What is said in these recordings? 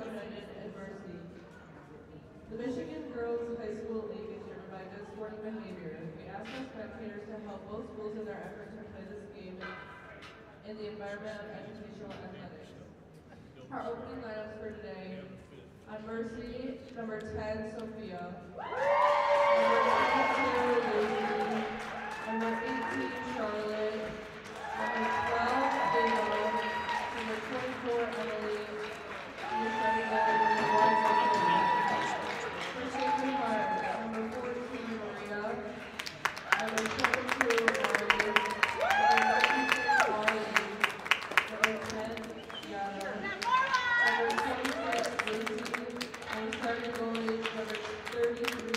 United and Mercy. The Michigan Girls High School League is driven by good sporting behavior. We ask our spectators to help both schools in their effort to play this game in the environment of educational athletics. Our opening lineups for today: on Mercy, number 10, Sophia. Number 22, Lucy. Number 18, Charlotte. Number 12, Dale. Number 24, Emily. Number 39, number 1, Sophia. For Sacred Heart, number 14, Maria. Number 22, Marley. Number 96, Ollie. Number 10, Yana. Number 26, Lucy. And starting goalies, number 33,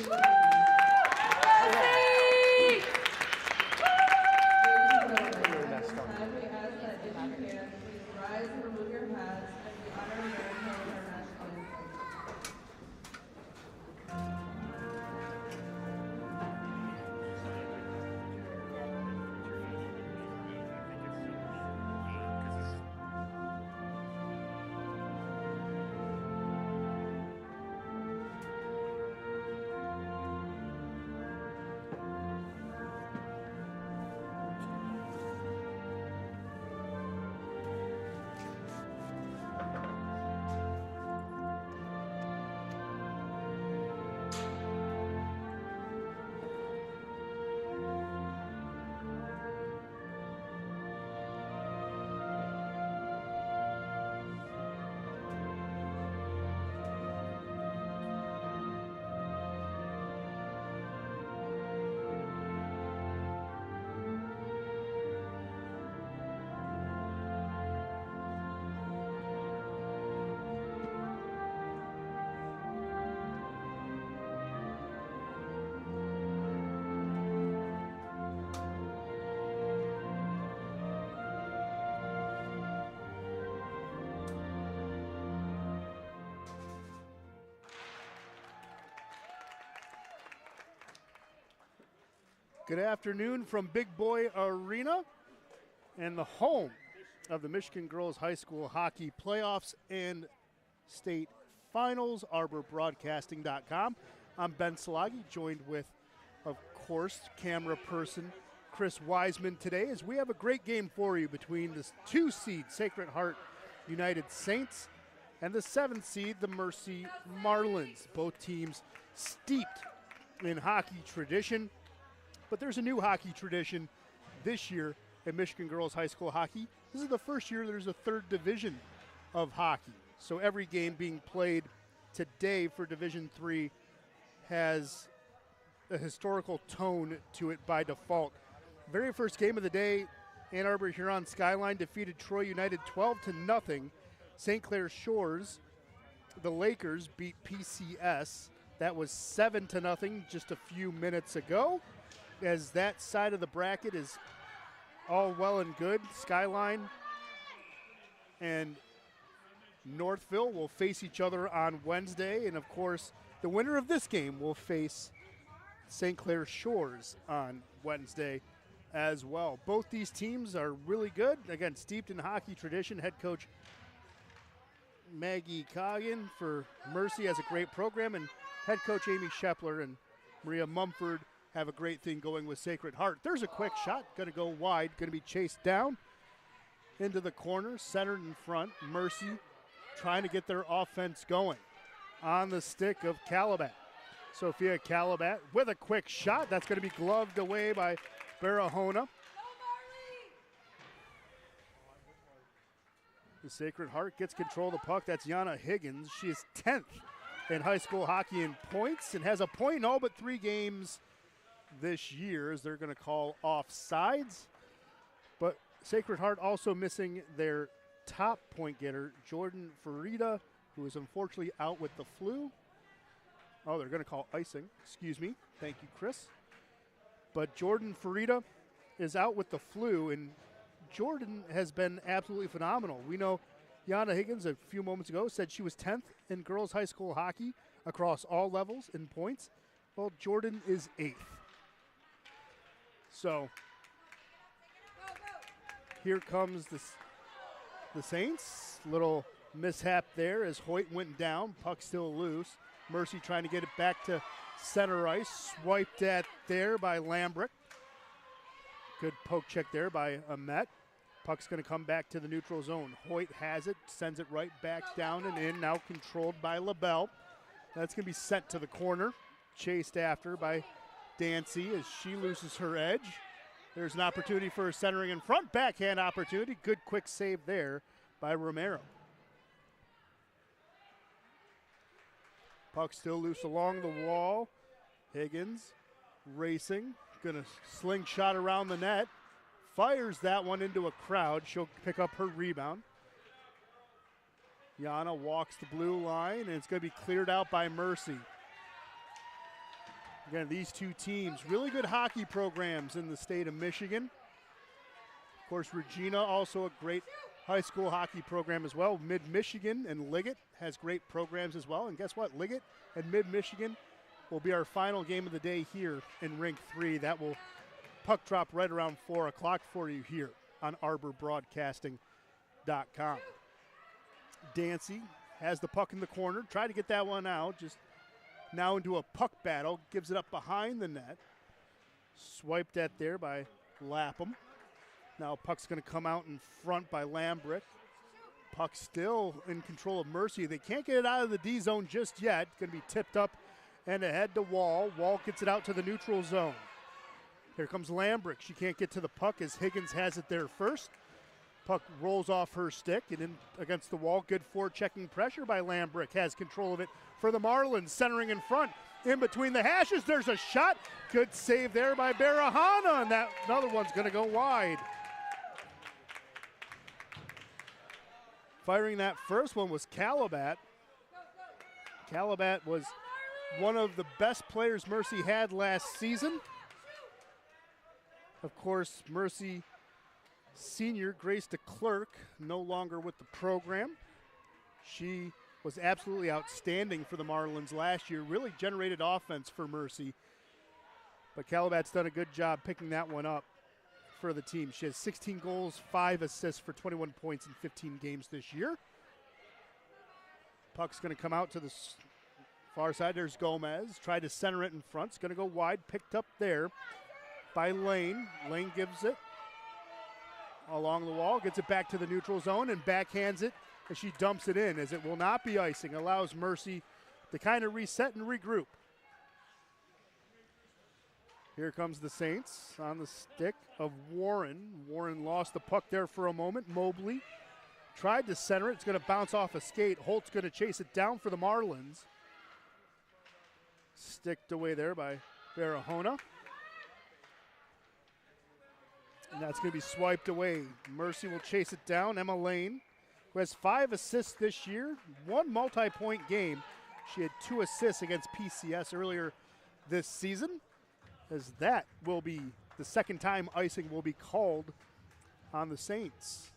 rise and remove your hats as we honor America with our national anthem. Good afternoon from Big Boy Arena and the home of the Michigan Girls High School Hockey Playoffs and State Finals, ArborBroadcasting.com. I'm Ben Salagi, joined with, of course, camera person Chris Wiseman today, as we have a great game for you between the 2 seed Sacred Heart United Saints and the 7th seed, the Mercy Marlins. Both teams steeped in hockey tradition. But there's a new hockey tradition this year in Michigan Girls High School Hockey. This is the first year there's a 3rd division of hockey. So every game being played today for Division III has a historical tone to it by default. Very first game of the day, Ann Arbor Huron Skyline defeated Troy United 12-0. St. Clair Shores, the Lakers, beat PCS. That was 7-0 just a few minutes ago. As that side of the bracket is all well and good, Skyline and Northville will face each other on Wednesday. And, of course, the winner of this game will face St. Clair Shores on Wednesday as well. Both these teams are really good. Again, steeped in hockey tradition. Head coach Maggie Coggin for Mercy has a great program, and head coach Amy Shepler and Maria Mumford have a great thing going with Sacred Heart. There's a quick shot, going to go wide, going to be chased down into the corner, centered in front. Mercy trying to get their offense going on the stick of Calabat. Sophia Calabat with a quick shot. That's going to be gloved away by Barahona. The Sacred Heart gets control of the puck. That's Yana Higgins. She is 10th in high school hockey in points and has a point in all but 3 games this year, as they're going to call offsides. But Sacred Heart also missing their top point getter, Jordan Farida, who is unfortunately out with the flu. Oh, they're going to call icing. Excuse me. Thank you, Chris. But Jordan Farida is out with the flu, and Jordan has been absolutely phenomenal. We know Yana Higgins a few moments ago said she was 10th in girls high school hockey across all levels in points. Well, Jordan is 8th. So here comes the Saints. Little Mishap there as Hoyt went down. Puck still loose. Mercy trying to get it back to center ice. Swiped at there by Lambrick. Good poke check there by Ahmet. Puck's going to come back to the neutral zone. Hoyt has it, sends it right back down and in. Now controlled by LaBelle. That's going to be sent to the corner. Chased after by Dancy as she loses her edge. There's an opportunity for a centering in front. Backhand opportunity. Good quick save there by Romero. Puck still loose along the wall. Higgins racing. Gonna slingshot around the net. Fires that one into a crowd. She'll pick up her rebound. Yana walks the blue line, and it's gonna be cleared out by Mercy. Again, these two teams, really good hockey programs in the state of Michigan. Of course, Regina, also a great high school hockey program as well. Mid-Michigan and Liggett has great programs as well. And guess what? Liggett and Mid-Michigan will be our final game of the day here in Rink 3. That will puck drop right around 4 o'clock for you here on ArborBroadcasting.com. Dancy has the puck in the corner. Try to get that one out. Just now into a puck battle. Gives it up behind the net. Swiped at there by Lapham. Now puck's going to come out in front by Lambrick. Puck still in control of Mercy. They can't get it out of the D zone just yet. Going to be tipped up and ahead to Wall. Wall gets it out to the neutral zone. Here comes Lambrick. She can't get to the puck as Higgins has it there first. Puck rolls off her stick and in against the wall. Good forechecking pressure by Lambrick. Has control of it for the Marlins. Centering in front. In between the hashes, there's a shot. Good save there by Barahana, and that another one's going to go wide. Firing that first one was Calabat. Calabat was one of the best players Mercy had last season. Of course, Mercy senior Grace DeClerc, no longer with the program. She was absolutely outstanding for the Marlins last year, really generated offense for Mercy. But Calabat's done a good job picking that one up for the team. She has 16 goals, 5 assists for 21 points in 15 games this year. Puck's going to come out to the far side. There's Gomez. Tried to center it in front. It's going to go wide. Picked up there by Lane. Lane gives it along the wall. Gets it back to the neutral zone and backhands it as she dumps it in, as it will not be icing. Allows Mercy to kind of reset and regroup. Here comes the Saints on the stick of Warren. Warren lost the puck there for a moment. Mobley tried to center it. It's going to bounce off a skate. Holt's going to chase it down for the Marlins. Sticked away there by Barahona. And that's going to be swiped away. Mercy will chase it down. Emma Lane, who has 5 assists this year, 1 multi-point game. She had 2 assists against PCS earlier this season, as that will be the second time icing will be called on the Saints.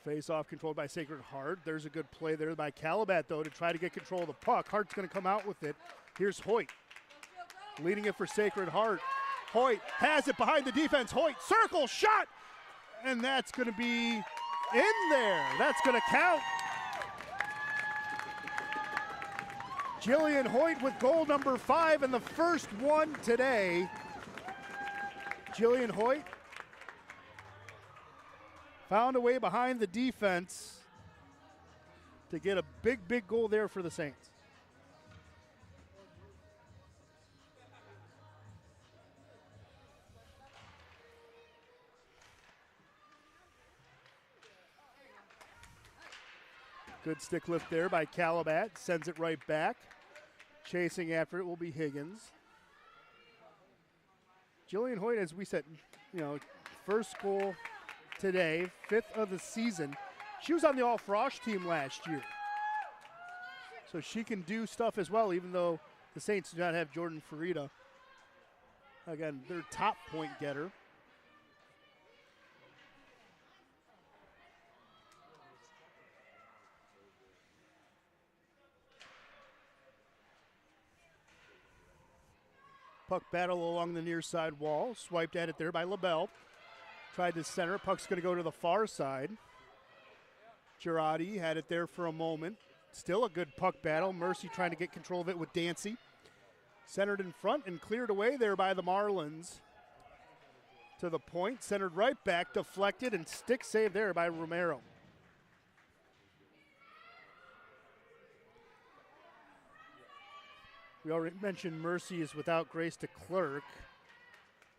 Face-off controlled by Sacred Heart. There's a good play there by Calabat, though, to try to get control of the puck. Hart's going to come out with it. Here's Hoyt, leading it for Sacred Heart. Hoyt has it behind the defense. Hoyt, circle, shot! And that's going to be in there. That's going to count. Jillian Hoyt with goal number 5 and the first one today. Jillian Hoyt found a way behind the defense to get a big, big goal there for the Saints. Good stick lift there by Calabat. Sends it right back. Chasing after it will be Higgins. Jillian Hoyt, as we said, first goal today, 5th of the season. She was on the All-Frosh team last year. So she can do stuff as well, even though the Saints do not have Jordan Farida. Again, their top point getter. Puck battle along the near side wall. Swiped at it there by LaBelle. Tried to center. Puck's going to go to the far side. Girardi had it there for a moment. Still a good puck battle. Mercy trying to get control of it with Dancy. Centered in front and cleared away there by the Marlins. To the point. Centered right back. Deflected and stick save there by Romero. We already mentioned Mercy is without Grace DeClerc.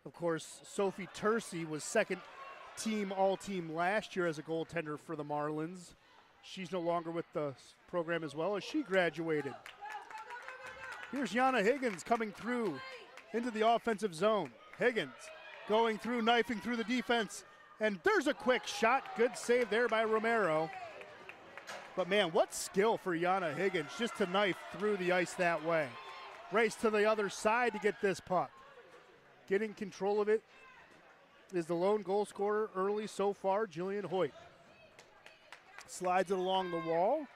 Of course, Sophie Tercey was second team all-team last year as a goaltender for the Marlins. She's no longer with the program as well as she graduated. Here's Yana Higgins coming through into the offensive zone. Higgins going through, knifing through the defense, and there's a quick shot. Good save there by Romero. But man, what skill for Yana Higgins just to knife through the ice that way. Race to the other side to get this puck. Getting control of it is the lone goal scorer early so far, Jillian Hoyt. Slides it along the wall.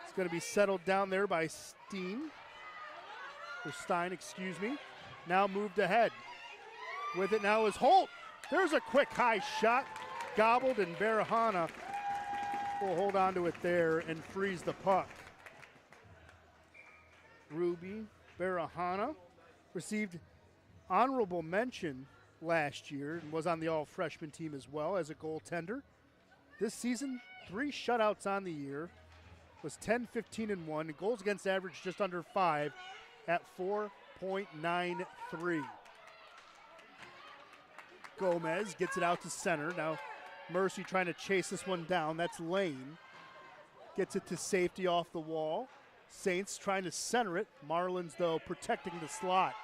It's going to be settled down there by Stein. Or Stein, excuse me. Now moved ahead. With it now is Holt. There's a quick high shot. Gobbled, and Barahona will hold on to it there and freeze the puck. Ruby Barahona received honorable mention last year and was on the all-freshman team as well as a goaltender. This season, 3 shutouts on the year, was 10-15-1, goals against average just under 5 at 4.93. Gomez gets it out to center. Now Mercy trying to chase this one down. That's Lane. Gets it to safety off the wall. Saints trying to center it. Marlins, though, protecting the slot.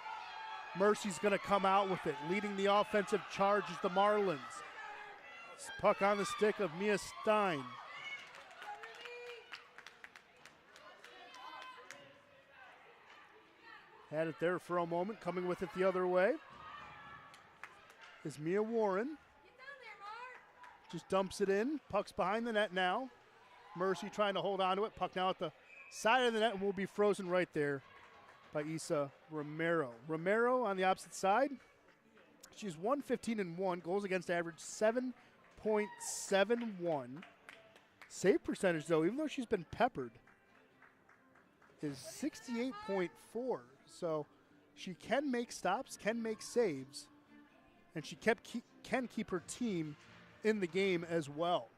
Mercy's going to come out with it. Leading the offensive charge is the Marlins. Puck on the stick of Mia Stein. Had it there for a moment. Coming with it the other way is Mia Warren. Just dumps it in. Puck's behind the net now. Mercy trying to hold on to it. Puck now at the side of the net and will be frozen right there by Isa Romero. Romero on the opposite side. She's 1-15-1. Goals against average 7.71. Save percentage, though, even though she's been peppered, is 68.4. So she can make stops, can make saves, and she can keep her team in the game as well.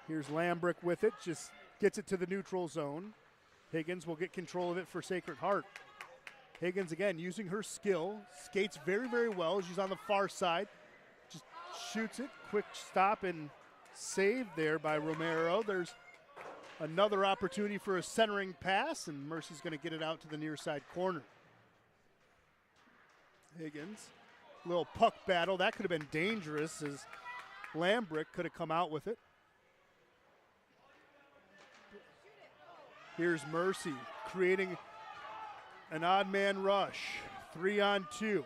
Here's Lambrick with it, just gets it to the neutral zone. Higgins will get control of it for Sacred Heart. Higgins, again, using her skill, skates very, very well. She's on the far side, just shoots it. Quick stop and save there by Romero. There's another opportunity for a centering pass, and Mercy's going to get it out to the near side corner. Higgins, little puck battle. That could have been dangerous as Lambrick could have come out with it. Here's Mercy creating an odd man rush. 3-on-2.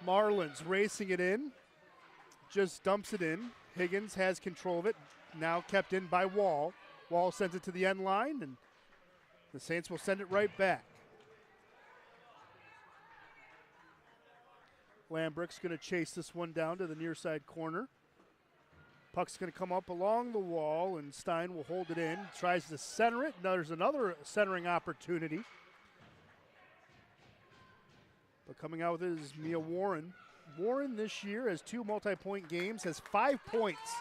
Marlins racing it in. Just dumps it in. Higgins has control of it. Now kept in by Wall. Wall sends it to the end line, and the Saints will send it right back. Lambrick's going to chase this one down to the near side corner. Puck's going to come up along the wall, and Stein will hold it in. Tries to center it. Now there's another centering opportunity. But coming out with it is Mia Warren. Warren this year has 2 multi-point games, has 5 points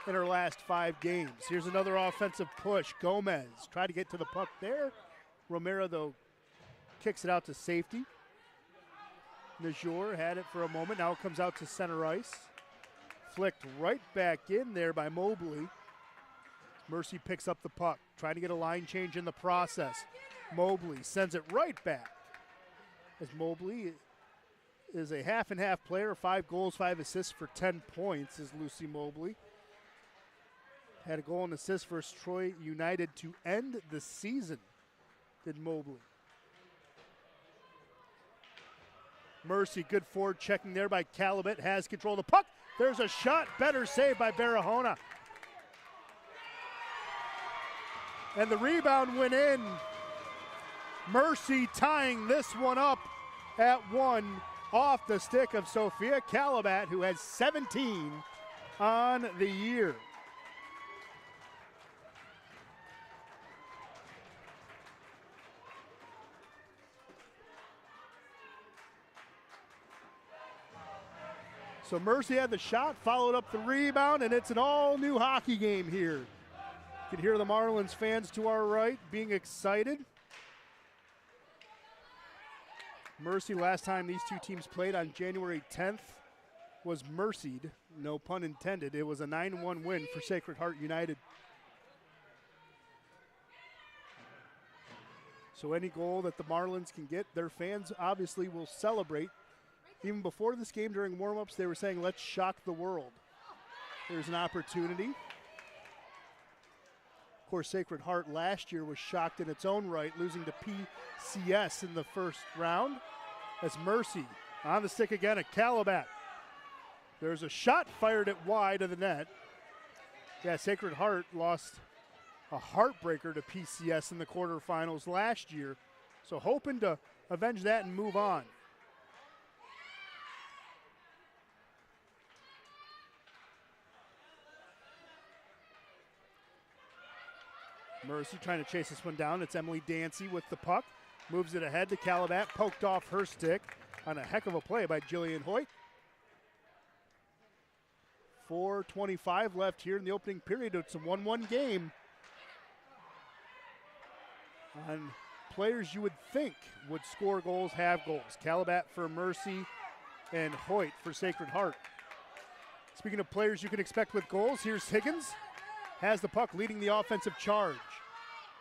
in her last 5 games. Here's another offensive push. Gomez tried to get to the puck there. Romero, though, kicks it out to safety. Najor had it for a moment. Now it comes out to center ice. Flicked right back in there by Mobley. Mercy picks up the puck, trying to get a line change in the process. Mobley sends it right back. As Mobley is a half-and-half player, 5 goals, 5 assists for 10 points is Lucy Mobley. Had a goal and assist for Troy United to end the season, did Mobley. Mercy, good forward checking there by Calumet, has control of the puck. There's a shot, better save by Barahona. And the rebound went in. Mercy tying this one up at 1 off the stick of Sophia Calabat, who has 17 on the year. So Mercy had the shot, followed up the rebound, and it's an all-new hockey game here. You can hear the Marlins fans to our right being excited. Mercy, last time these two teams played on January 10th, was mercied, no pun intended. It was a 9-1 win for Sacred Heart United. So any goal that the Marlins can get, their fans obviously will celebrate. Even before this game, during warm-ups, they were saying, let's shock the world. There's an opportunity. Of course, Sacred Heart last year was shocked in its own right, losing to PCS in the first round. That's Mercy on the stick again at Calabat. There's a shot fired at wide of the net. Yeah, Sacred Heart lost a heartbreaker to PCS in the quarterfinals last year, so hoping to avenge that and move on. Mercy trying to chase this one down. It's Emily Dancy with the puck. Moves it ahead to Calabat, poked off her stick on a heck of a play by Jillian Hoyt. 4:25 left here in the opening period. It's a 1-1 game. And players you would think would score goals have goals. Calabat for Mercy and Hoyt for Sacred Heart. Speaking of players you can expect with goals, here's Higgins. Has the puck, leading the offensive charge.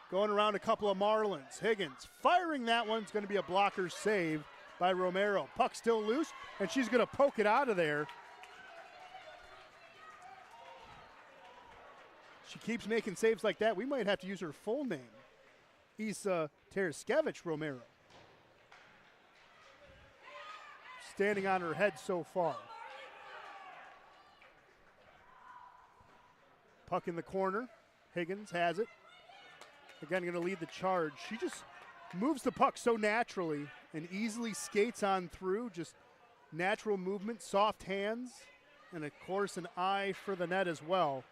Going around a couple of Marlins. Higgins firing that one. It's going to be a blocker save by Romero. Puck still loose, and she's going to poke it out of there. She keeps making saves like that. We might have to use her full name. Isa Tereskevich Romero. Standing on her head so far. Puck in the corner. Higgins has it. Again, going to lead the charge. She just moves the puck so naturally and easily skates on through. Just natural movement, soft hands, and of course an eye for the net as well.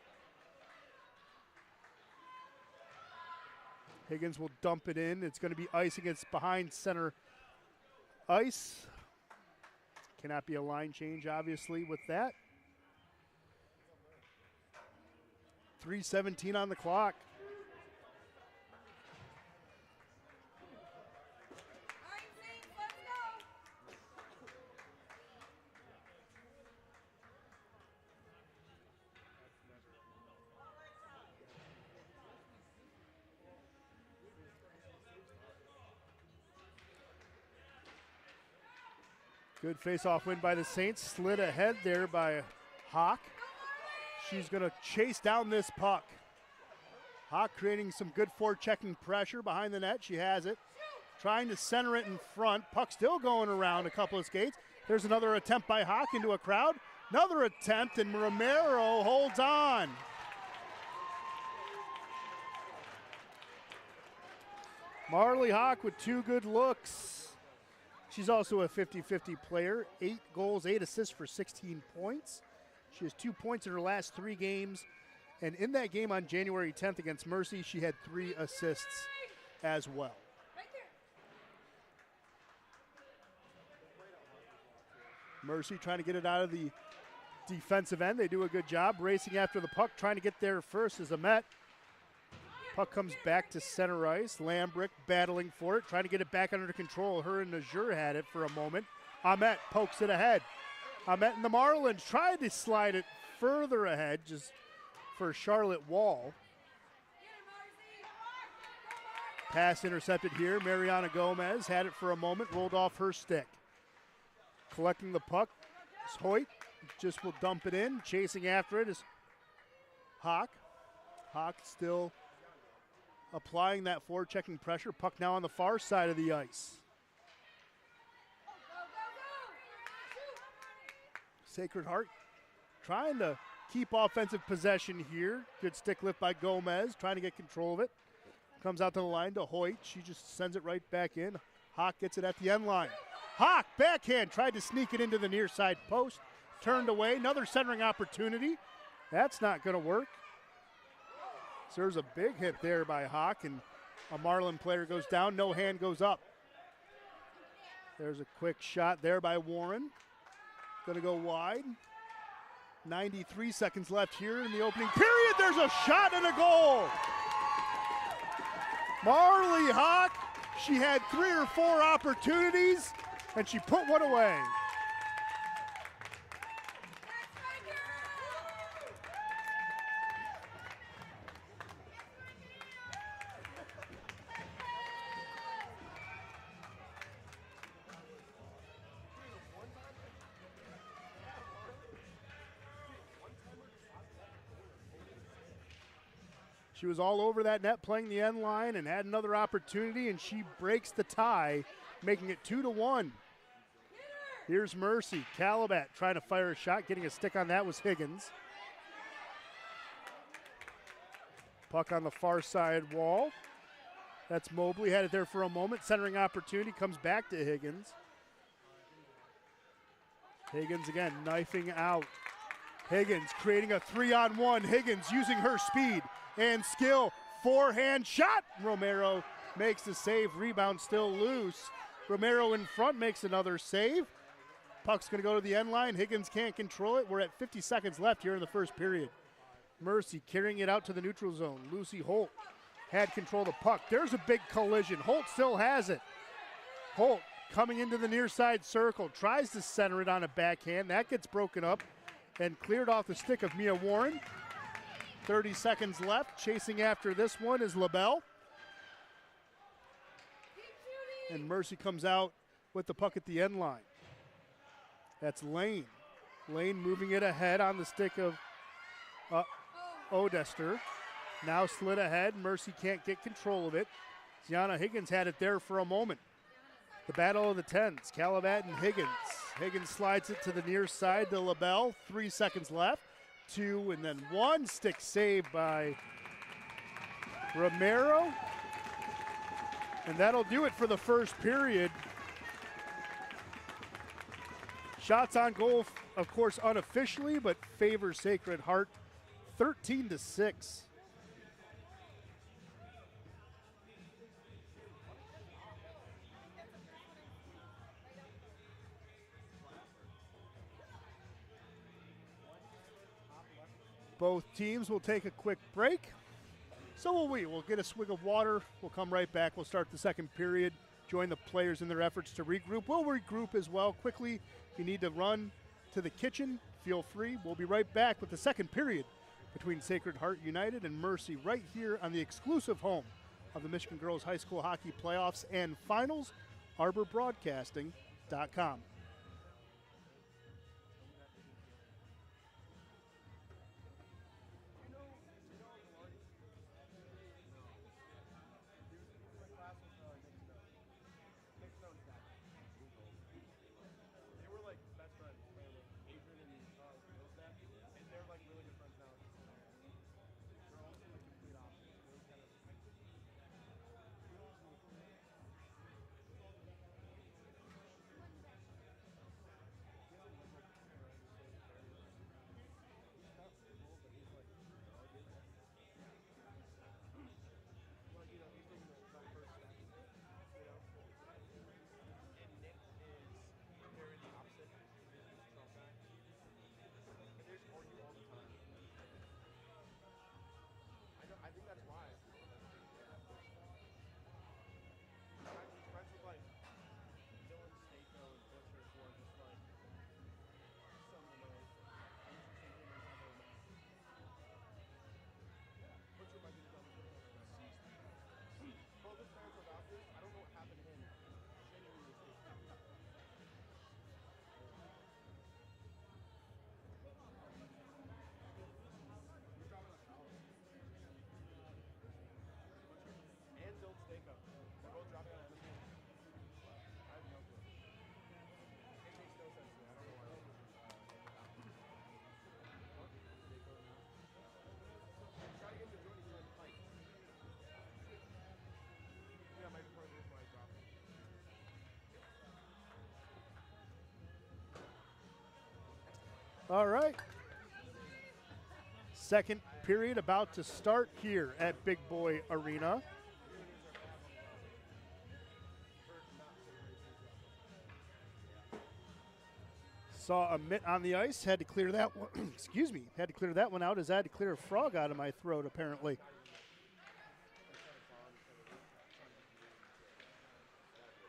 Higgins will dump it in. It's going to be ice against behind center ice. Cannot be a line change, obviously, with that. 3:17 on the clock. Good face-off win by the Saints. Slid ahead there by Hawk. She's going to chase down this puck. Hawk creating some good forechecking pressure behind the net. She has it. Trying to center it in front. Puck still going around a couple of skates. There's another attempt by Hawk into a crowd. Another attempt, and Romero holds on. Marley Hawk with two good looks. She's also a 50-50 player. 8 goals, 8 assists for 16 points. She has 2 points in her last 3 games. And in that game on January 10th against Mercy, she had 3 assists as well. Mercy trying to get it out of the defensive end. They do a good job racing after the puck, trying to get there first as Amet. Puck comes back to center ice. Lambrick battling for it, trying to get it back under control. Her and Najur had it for a moment. Amet pokes it ahead. Amet and the Marlins tried to slide it further ahead just for Charlotte Wall. Pass intercepted here. Mariana Gomez had it for a moment, rolled off her stick. Collecting the puck is Hoyt. Just will dump it in. Chasing after it is Hawk. Hawk still applying that forechecking pressure. Puck now on the far side of the ice. Sacred Heart trying to keep offensive possession here. Good stick lift by Gomez, trying to get control of it. Comes out to the line to Hoyt. She just sends it right back in. Hawk gets it at the end line. Hawk, backhand, tried to sneak it into the near side post. Turned away. Another centering opportunity. That's not going to work. So there's a big hit there by Hawk, and a Marlin player goes down. No hand goes up. There's a quick shot there by Warren. Going to go wide. 93 seconds left here in the opening period. There's a shot and a goal. Marley Hawk, she had 3 or 4 opportunities, and she put one away. She was all over that net playing the end line and had another opportunity, and she breaks the tie, making it 2-1. Here's Mercy. Calabat trying to fire a shot. Getting a stick on that was Higgins. Puck on the far side wall. That's Mobley. Had it there for a moment. Centering opportunity comes back to Higgins. Higgins again knifing out. Higgins creating a 3-on-1. Higgins using her speed and skill. Forehand shot. Romero makes the save. Rebound still loose. Romero in front makes another save. Puck's going to go to the end line. Higgins can't control it. We're at 50 seconds left here in the first period. Mercy carrying it out to the neutral zone. Lucy Holt had control of the puck. There's a big collision. Holt still has it. Holt coming into the near side circle. Tries to center it on a backhand. That gets broken up and cleared off the stick of Mia Warren. 30 seconds left. Chasing after this one is LaBelle. And Mercy comes out with the puck at the end line. That's Lane. Lane moving it ahead on the stick of Odester. Now slid ahead. Mercy can't get control of it. Gianna Higgins had it there for a moment. The battle of the tens. Calabat and Higgins. Higgins slides it to the near side to LaBelle. 3 seconds left. 2 and then 1. Stick save by Romero. And that'll do it for the first period. Shots on goal, of course, unofficially, but favor Sacred Heart 13-6. Both teams will take a quick break. So will we. We'll get a swig of water. We'll come right back. We'll start the second period. Join the players in their efforts to regroup. We'll regroup as well quickly. If you need to run to the kitchen, feel free. We'll be right back with the second period between Sacred Heart United and Mercy right here on the exclusive home of the Michigan Girls High School Hockey Playoffs and Finals, ArborBroadcasting.com. All right. Second period about to start here at Big Boy Arena. Saw a mitt on the ice, had to clear that one. Excuse me, had to clear that one out as I had to clear a frog out of my throat, apparently.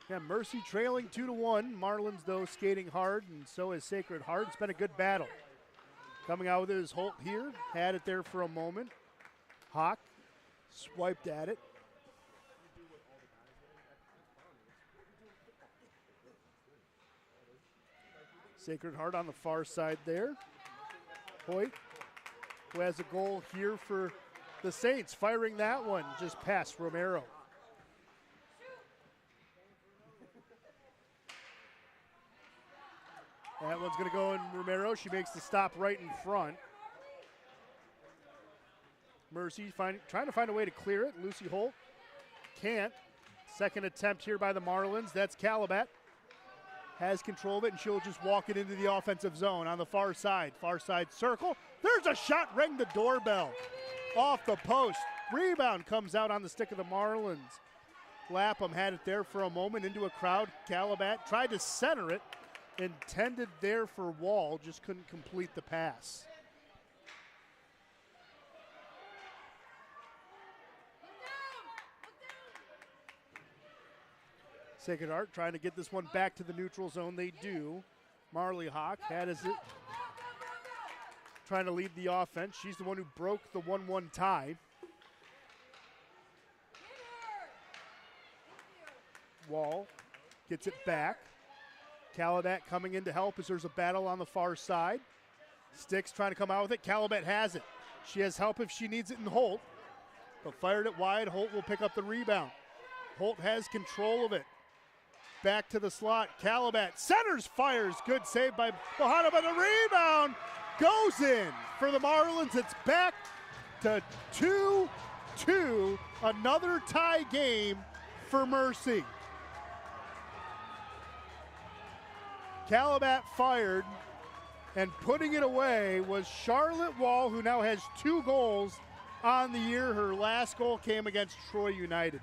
Yeah, Mercy trailing 2-1. Marlins, though, skating hard, and so is Sacred Heart. It's been a good battle. Coming out with it is Holt here. Had it there for a moment. Hawk swiped at it. Sacred Heart on the far side there. Hoyt, who has a goal here for the Saints, firing that one just past Romero. That one's going to go in Romero. She makes the stop right in front. Mercy trying to find a way to clear it. Lucy Holt can't. Second attempt here by the Marlins. That's Calabat. Has control of it, and she'll just walk it into the offensive zone on the far side. Far side circle. There's a shot, rang the doorbell. Off the post. Rebound comes out on the stick of the Marlins. Lapham had it there for a moment into a crowd. Calabat tried to center it. Intended there for Wall, just couldn't complete the pass. Sacred Heart trying to get this one back to the neutral zone. They do. Marley Hawk had it trying to lead the offense. She's the one who broke the 1-1 tie. Wall gets it back. Calabat coming in to help as there's a battle on the far side. Sticks trying to come out with it. Calabat has it. She has help if she needs it in Holt. But fired it wide. Holt will pick up the rebound. Holt has control of it. Back to the slot. Calabat centers, fires. Good save by Bohanna, but the rebound goes in for the Marlins. It's back to 2-2. Another tie game for Mercy. Calabat fired, and putting it away was Charlotte Wall, who now has 2 goals on the year. Her last goal came against Troy United.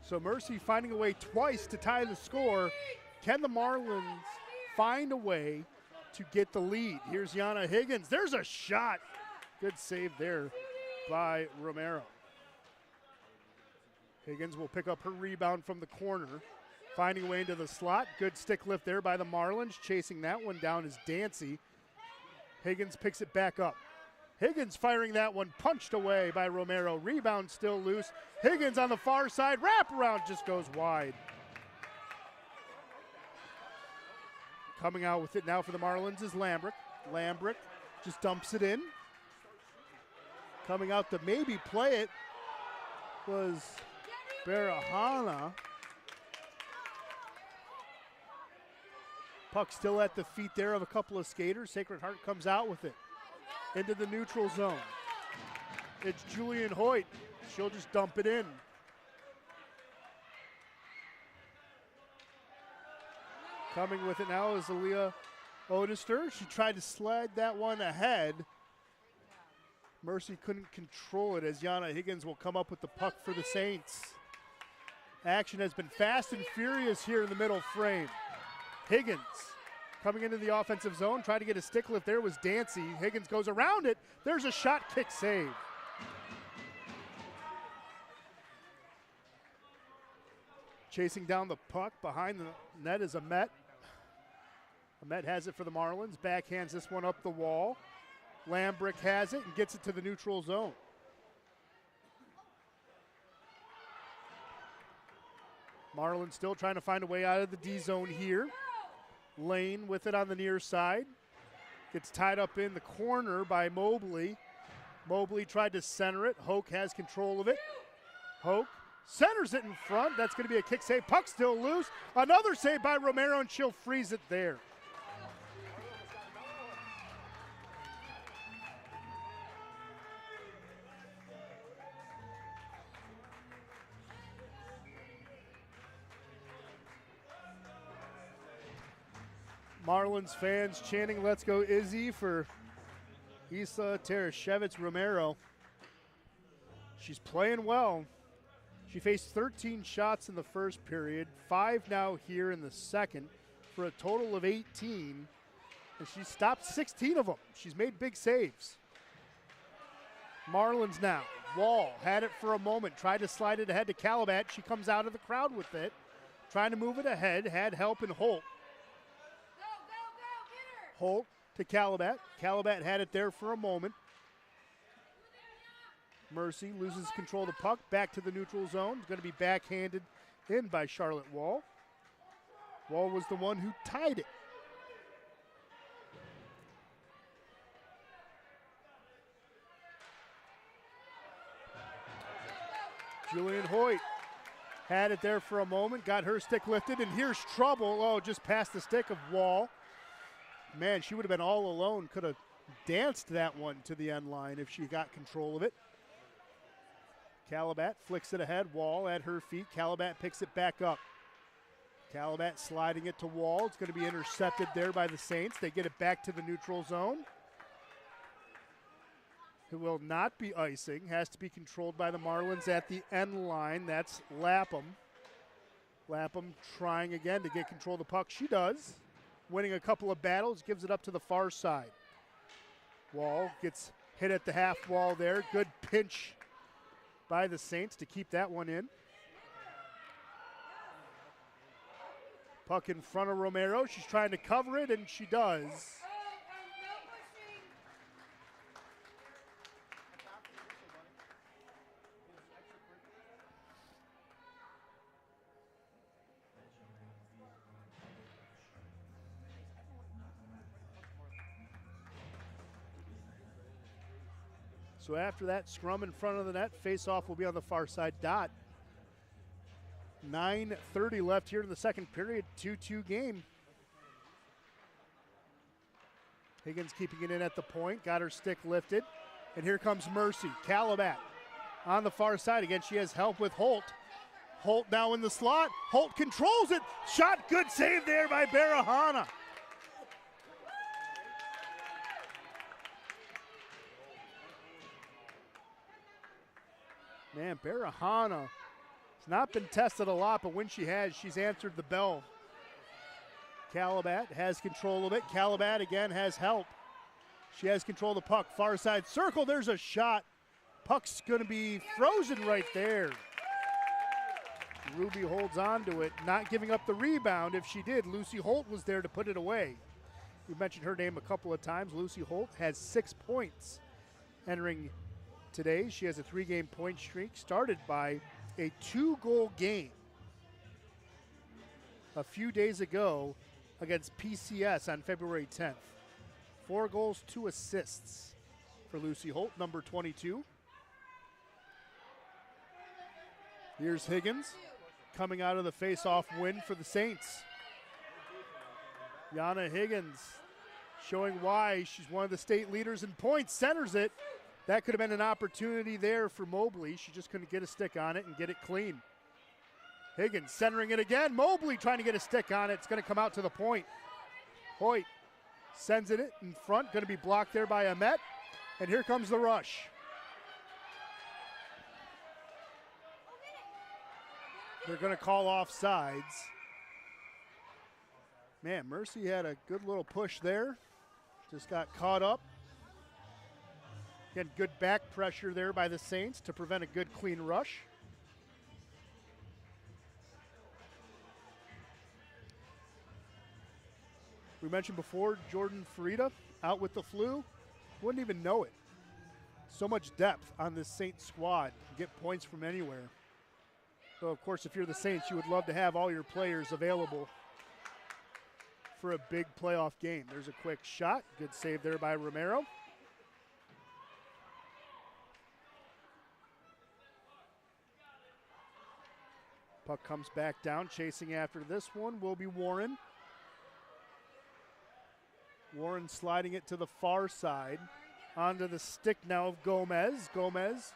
So Mercy finding a way twice to tie the score. Can the Marlins find a way to get the lead? Here's Yana Higgins. There's a shot. Good save there by Romero. Higgins will pick up her rebound from the corner. Finding a way into the slot. Good stick lift there by the Marlins. Chasing that one down is Dancy. Higgins picks it back up. Higgins firing that one, punched away by Romero. Rebound still loose. Higgins on the far side. Wraparound just goes wide. Coming out with it now for the Marlins is Lambrick. Lambrick just dumps it in. Coming out to maybe play it was Barahana. Puck still at the feet there of a couple of skaters. Sacred Heart comes out with it into the neutral zone. It's Julian Hoyt. She'll just dump it in. Coming with it now is Aaliyah Odister. She tried to slide that one ahead. Mercy couldn't control it as Yana Higgins will come up with the puck for the Saints. Action has been fast and furious here in the middle frame. Higgins coming into the offensive zone, trying to get a stick lift. There was Dancy. Higgins goes around it. There's a shot kick save. Chasing down the puck behind the net is Ahmet. Ahmet has it for the Marlins. Backhands this one up the wall. Lambrick has it and gets it to the neutral zone. Marlins still trying to find a way out of the D zone here. Lane with it on the near side. Gets tied up in the corner by Mobley. Mobley tried to center it. Hoke has control of it. Hoke centers it in front. That's going to be a kick save. Puck still loose. Another save by Romero, and she'll freeze it there. Marlins fans chanting, "Let's go Izzy" for Isla Tereshevitz Romero. She's playing well. She faced 13 shots in the first period, 5 now here in the second, for a total of 18. And she stopped 16 of them. She's made big saves. Marlins now. Wall had it for a moment, tried to slide it ahead to Calabat. She comes out of the crowd with it, trying to move it ahead, had help in Holt. Holt to Calabat. Calabat had it there for a moment. Mercy loses control of the puck, back to the neutral zone. It's going to be backhanded in by Charlotte Wall. Wall was the one who tied it. Julian Hoyt had it there for a moment, got her stick lifted, and here's trouble. Oh, just past the stick of Wall. Man, she would have been all alone, could have danced that one to the end line if she got control of it. Calabat flicks it ahead, Wall at her feet. Calabat picks it back up. Calabat sliding it to Wall. It's going to be intercepted there by the Saints. They get it back to the neutral zone. It will not be icing. Has to be controlled by the Marlins at the end line. That's Lapham. Lapham trying again to get control of the puck. She does. Winning a couple of battles, gives it up to the far side. Wall gets hit at the half wall there. Good pinch by the Saints to keep that one in. Puck in front of Romero. She's trying to cover it, and she does. So after that scrum in front of the net, face-off will be on the far side dot. 9:30 left here in the second period, 2-2 game. Higgins keeping it in at the point, got her stick lifted. And here comes Mercy. Calabat on the far side. Again, she has help with Holt. Holt now in the slot. Holt controls it. Shot, good save there by Barahona. Man, Barahona has not been tested a lot, but when she has, she's answered the bell. Calabat has control of it. Calabat again has help. She has control of the puck. Far side circle, there's a shot. Puck's going to be frozen right there. Ruby holds on to it, not giving up the rebound. If she did, Lucy Holt was there to put it away. We mentioned her name a couple of times. Lucy Holt has 6 points entering today. She has a 3-game point streak started by a 2-goal game a few days ago against PCS on February 10th. 4 goals, 2 assists for Lucy Holt, number 22. Here's Higgins coming out of the face-off win for the Saints. Yana Higgins showing why she's one of the state leaders in points, centers it. That could have been an opportunity there for Mobley. She just couldn't get a stick on it and get it clean. Higgins centering it again. Mobley trying to get a stick on it. It's going to come out to the point. Hoyt sends it in front. Going to be blocked there by Ahmet. And here comes the rush. They're going to call offsides. Man, Mercy had a good little push there. Just got caught up. Again, good back pressure there by the Saints to prevent a good clean rush. We mentioned before, Jordan Farida out with the flu. Wouldn't even know it. So much depth on this Saints squad. Get points from anywhere. So, of course, if you're the Saints, you would love to have all your players available for a big playoff game. There's a quick shot. Good save there by Romero. Puck comes back down. Chasing after this one will be Warren. Warren sliding it to the far side. Onto the stick now of Gomez. Gomez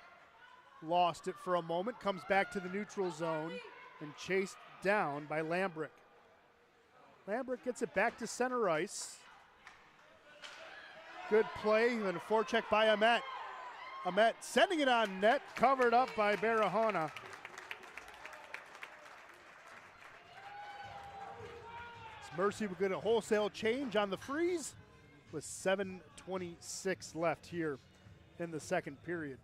lost it for a moment. Comes back to the neutral zone and chased down by Lambrick. Lambert gets it back to center ice. Good play, and a forecheck by Ahmet. Ahmet sending it on net, covered up by Barahona. Mercy will get a wholesale change on the freeze with 7:26 left here in the second period.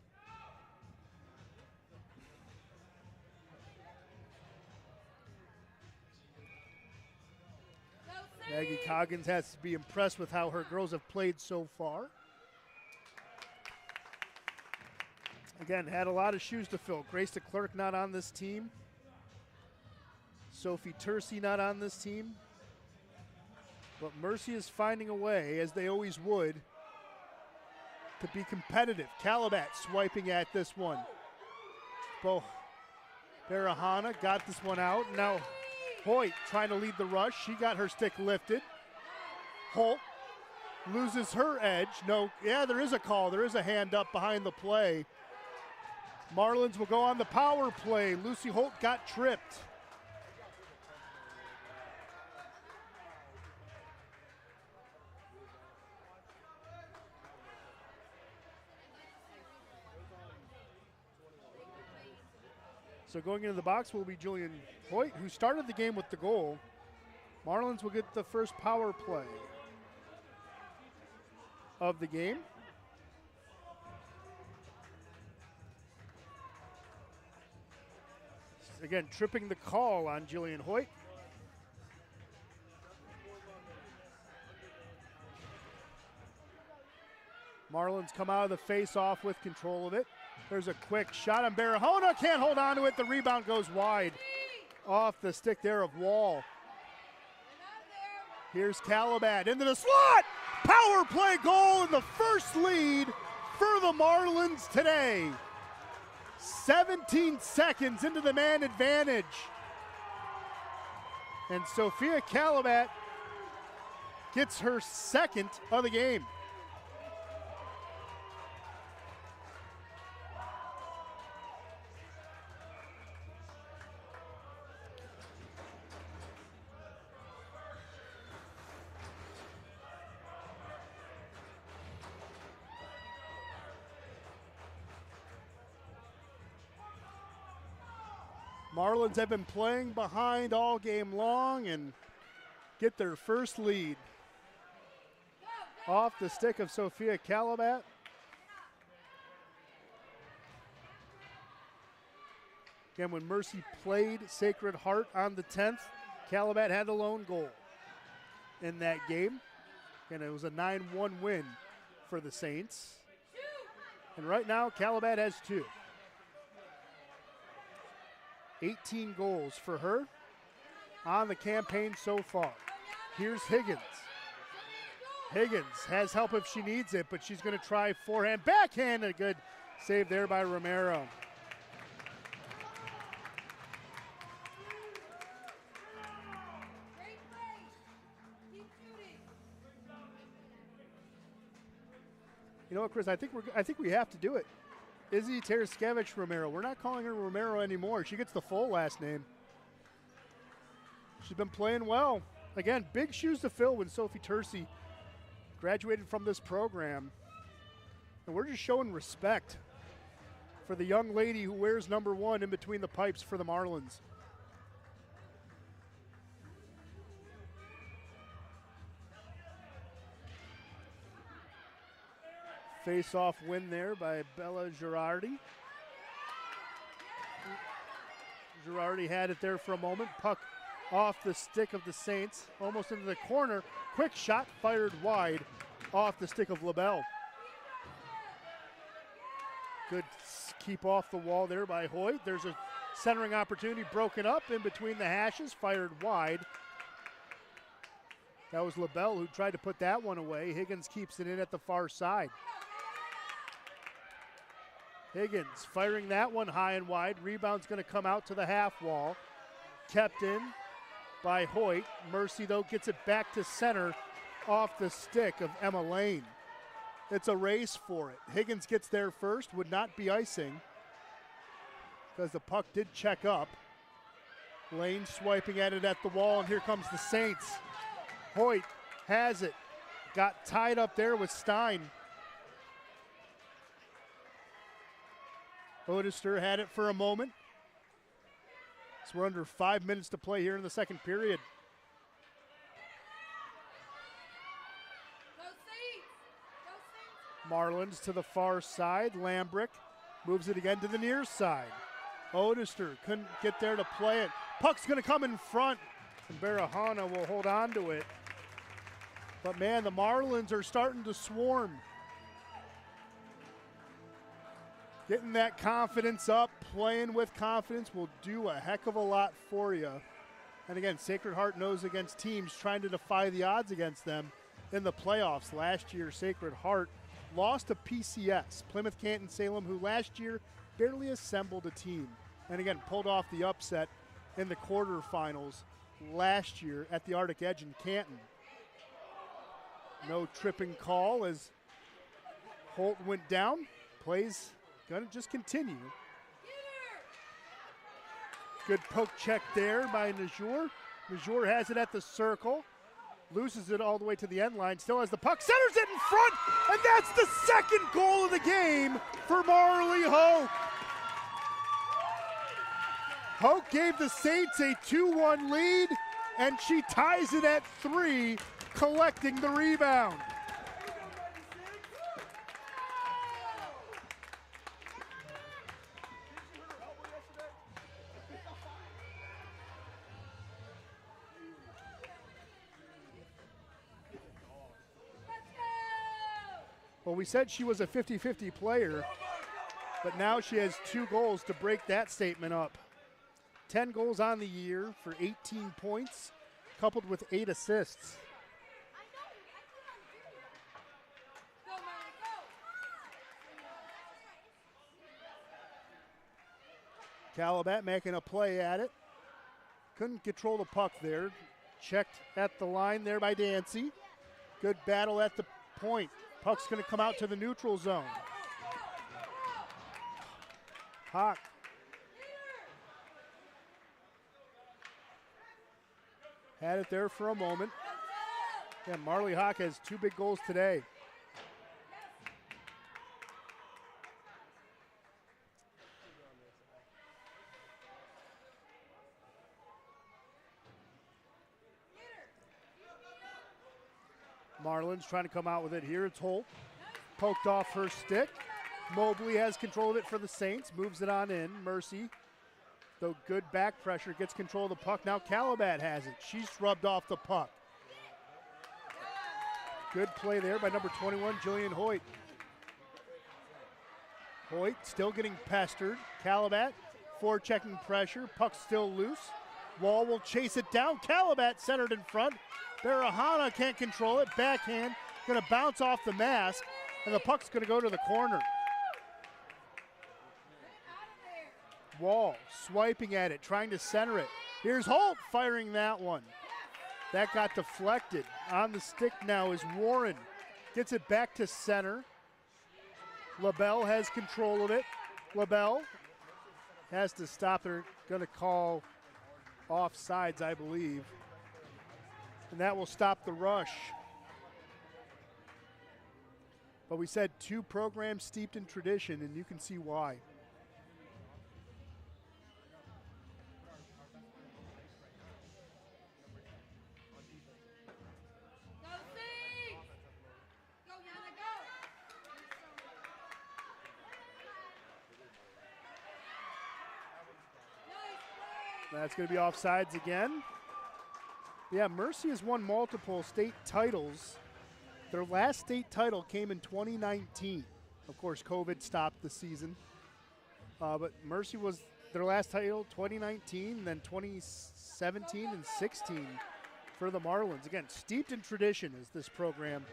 Maggie Coggins has to be impressed with how her girls have played so far. Again, had a lot of shoes to fill. Grace DeClerc not on this team. Sophie Tercey not on this team. But Mercy is finding a way, as they always would, to be competitive. Calabat swiping at this one. Barahona got this one out. Now Hoyt trying to lead the rush. She got her stick lifted. Holt loses her edge. No, yeah, there is a call. There is a hand up behind the play. Marlins will go on the power play. Lucy Holt got tripped. So going into the box will be Julian Hoyt, who started the game with the goal. Marlins will get the first power play of the game. Again, tripping the call on Julian Hoyt. Marlins come out of the face-off with control of it. There's a quick shot on Barahona. Can't hold on to it. The rebound goes wide off the stick there of Wall. Here's Calabat into the slot. Power play goal and the first lead for the Marlins today. 17 seconds into the man advantage. And Sophia Calabat gets her second of the game. Marlins have been playing behind all game long and get their first lead. Off the stick of Sophia Calabat. Again, when Mercy played Sacred Heart on the 10th, Calabat had the lone goal in that game. And it was a 9-1 win for the Saints. And right now, Calabat has 2. 18 goals for her on the campaign so far. Here's Higgins. Higgins has help if she needs it, but she's going to try forehand, backhand, a good save there by Romero. You know what, Chris? I think we have to do it. Izzy Taraskevich Romero. We're not calling her Romero anymore. She gets the full last name. She's been playing well. Again, big shoes to fill when Sophie Tercey graduated from this program. And we're just showing respect for the young lady who wears number 1 in between the pipes for the Marlins. Face-off win there by Bella Girardi. Girardi had it there for a moment. Puck off the stick of the Saints, almost into the corner. Quick shot fired wide off the stick of LaBelle. Good keep off the wall there by Hoyt. There's a centering opportunity broken up in between the hashes, fired wide. That was LaBelle who tried to put that one away. Higgins keeps it in at the far side. Higgins firing that one high and wide. Rebound's going to come out to the half wall. Kept in by Hoyt. Mercy, though, gets it back to center off the stick of Emma Lane. It's a race for it. Higgins gets there first, would not be icing because the puck did check up. Lane swiping at it at the wall, and here comes the Saints. Hoyt has it. Got tied up there with Stein. Odister had it for a moment. So we're under 5 minutes to play here in the second period. Marlins to the far side. Lambrick moves it again to the near side. Odister couldn't get there to play it. Puck's going to come in front, and Barahona will hold on to it. But, man, the Marlins are starting to swarm. Getting that confidence up, playing with confidence will do a heck of a lot for you. And, again, Sacred Heart knows against teams trying to defy the odds against them in the playoffs. Last year, Sacred Heart lost to PCS, Plymouth Canton Salem, who last year barely assembled a team. And, again, pulled off the upset in the quarterfinals last year at the Arctic Edge in Canton. No tripping call as Holt went down. Plays going to just continue. Good poke check there by Najor. Najor has it at the circle. Loses it all the way to the end line. Still has the puck. Centers it in front. And that's the second goal of the game for Marley Hoke. Hoke gave the Saints a 2-1 lead, and she ties it at 3, collecting the rebound. Well, we said she was a 50-50 player, but now she has 2 goals to break that statement up. 10 goals on the year for 18 points, coupled with 8 assists. Calabat making a play at it. Couldn't control the puck there. Checked at the line there by Dancy. Good battle at the point. Puck's going to come out to the neutral zone. Hawk. Had it there for a moment. Yeah, Marley Hawk has 2 big goals today. Marlins trying to come out with it here. It's Holt. Poked off her stick. Mobley has control of it for the Saints. Moves it on in. Mercy, though good back pressure, gets control of the puck. Now Calabat has it. She's rubbed off the puck. Good play there by number 21, Jillian Hoyt. Hoyt still getting pestered. Calabat forechecking pressure. Puck still loose. Wall will chase it down. Calabat centered in front. Barahana can't control it. Backhand, going to bounce off the mask, and the puck's going to go to the corner. Wall swiping at it, trying to center it. Here's Holt firing that one. That got deflected. On the stick now is Warren. Gets it back to center. LaBelle has control of it. LaBelle has to stop. They're going to call offsides, I believe. And that will stop the rush. But we said 2 programs steeped in tradition, and you can see why. That's going to be offsides again. Yeah, Mercy has won multiple state titles. Their last state title came in 2019. Of course, COVID stopped the season. But Mercy was their last title 2019, then 2017 and 16 for the Marlins. Again, steeped in tradition is this program.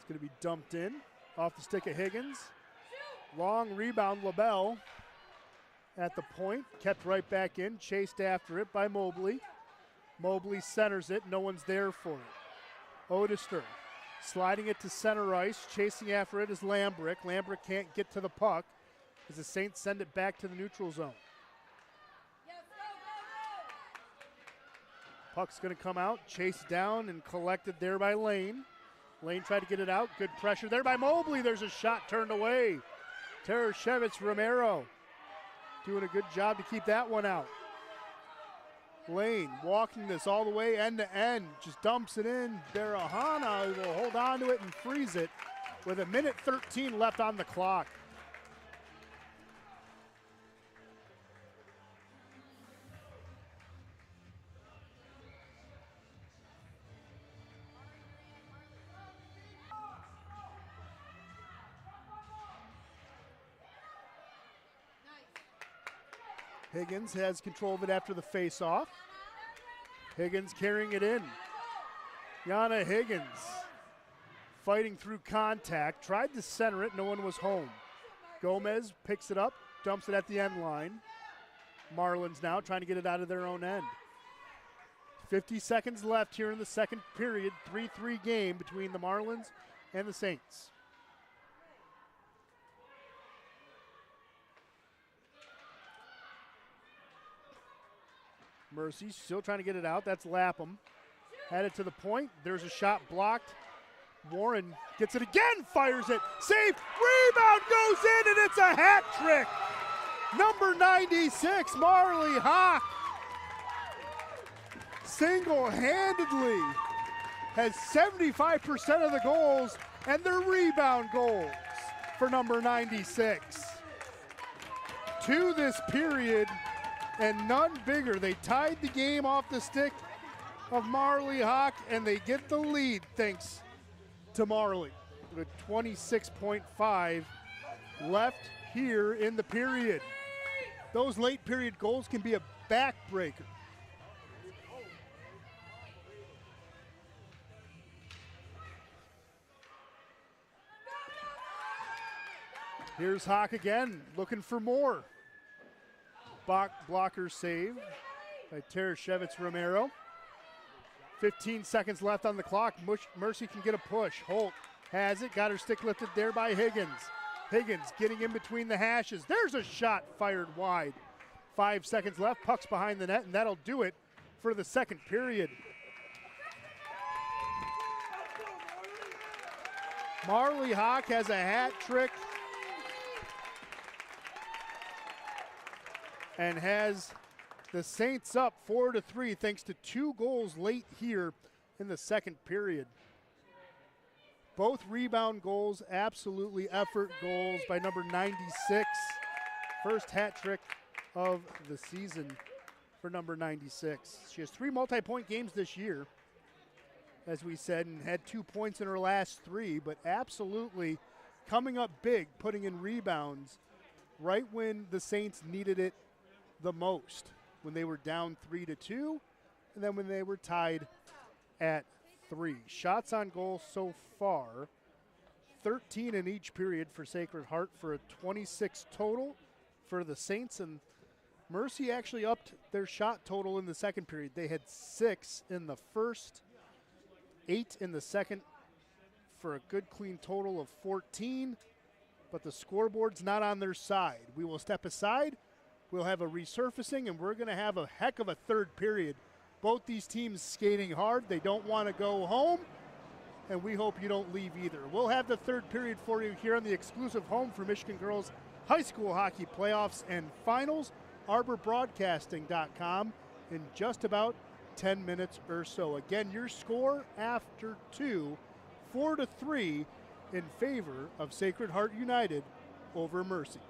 Going to be dumped in off the stick of Higgins. Long rebound, LaBelle at the point. Kept right back in, chased after it by Mobley. Mobley centers it, no one's there for it. Odister sliding it to center ice. Chasing after it is Lambrick. Lambrick can't get to the puck as the Saints send it back to the neutral zone. Puck's going to come out, chased down and collected there by Lane. Lane tried to get it out. Good pressure there by Mobley. There's a shot turned away. Tarashevitz Romero doing a good job to keep that one out. Lane walking this all the way end to end. Just dumps it in. Barahana will hold on to it and freeze it with 1:13 left on the clock. Higgins has control of it after the face-off. Higgins carrying it in. Yana Higgins fighting through contact. Tried to center it, no one was home. Gomez picks it up, dumps it at the end line. Marlins now trying to get it out of their own end. 50 seconds left here in the second period. 3-3 game between the Marlins and the Saints. Mercy still trying to get it out. That's Lapham. Had it to the point. There's a shot blocked. Warren gets it again, fires it. Save, rebound goes in, and it's a hat trick. Number 96, Marley Hawk, single-handedly has 75% of the goals, and the rebound goals for number 96. To this period, and none bigger. They tied the game off the stick of Marley Hawk, and they get the lead thanks to Marley with 26.5 left here in the period. Those late period goals can be a backbreaker. Here's Hawk again, looking for more. Blocker save by Tarashevitz Romero. 15 seconds left on the clock. Mercy can get a push. Holt has it, got her stick lifted there by Higgins. Higgins getting in between the hashes. There's a shot fired wide. 5 seconds left, puck's behind the net, and that'll do it for the second period. Marley Hawk has a hat trick and has the Saints up 4-3 thanks to 2 goals late here in the second period. Both rebound goals, absolutely effort goals by number 96. First hat trick of the season for number 96. She has 3 multi-point games this year, as we said, and had 2 points in her last 3, but absolutely coming up big, putting in rebounds right when the Saints needed it the most, when they were down 3-2, and then when they were tied at 3. Shots on goal so far, 13 in each period for Sacred Heart for a 26 total for the Saints, and Mercy actually upped their shot total in the second period. They had 6 in the first, 8 in the second for a good clean total of 14, but the scoreboard's not on their side. We will step aside. We'll have a resurfacing, and we're going to have a heck of a third period. Both these teams skating hard. They don't want to go home, and we hope you don't leave either. We'll have the third period for you here on the exclusive home for Michigan Girls High School Hockey Playoffs and Finals, ArborBroadcasting.com, in just about 10 minutes or so. Again, your score after 2, 4-3 in favor of Sacred Heart United over Mercy.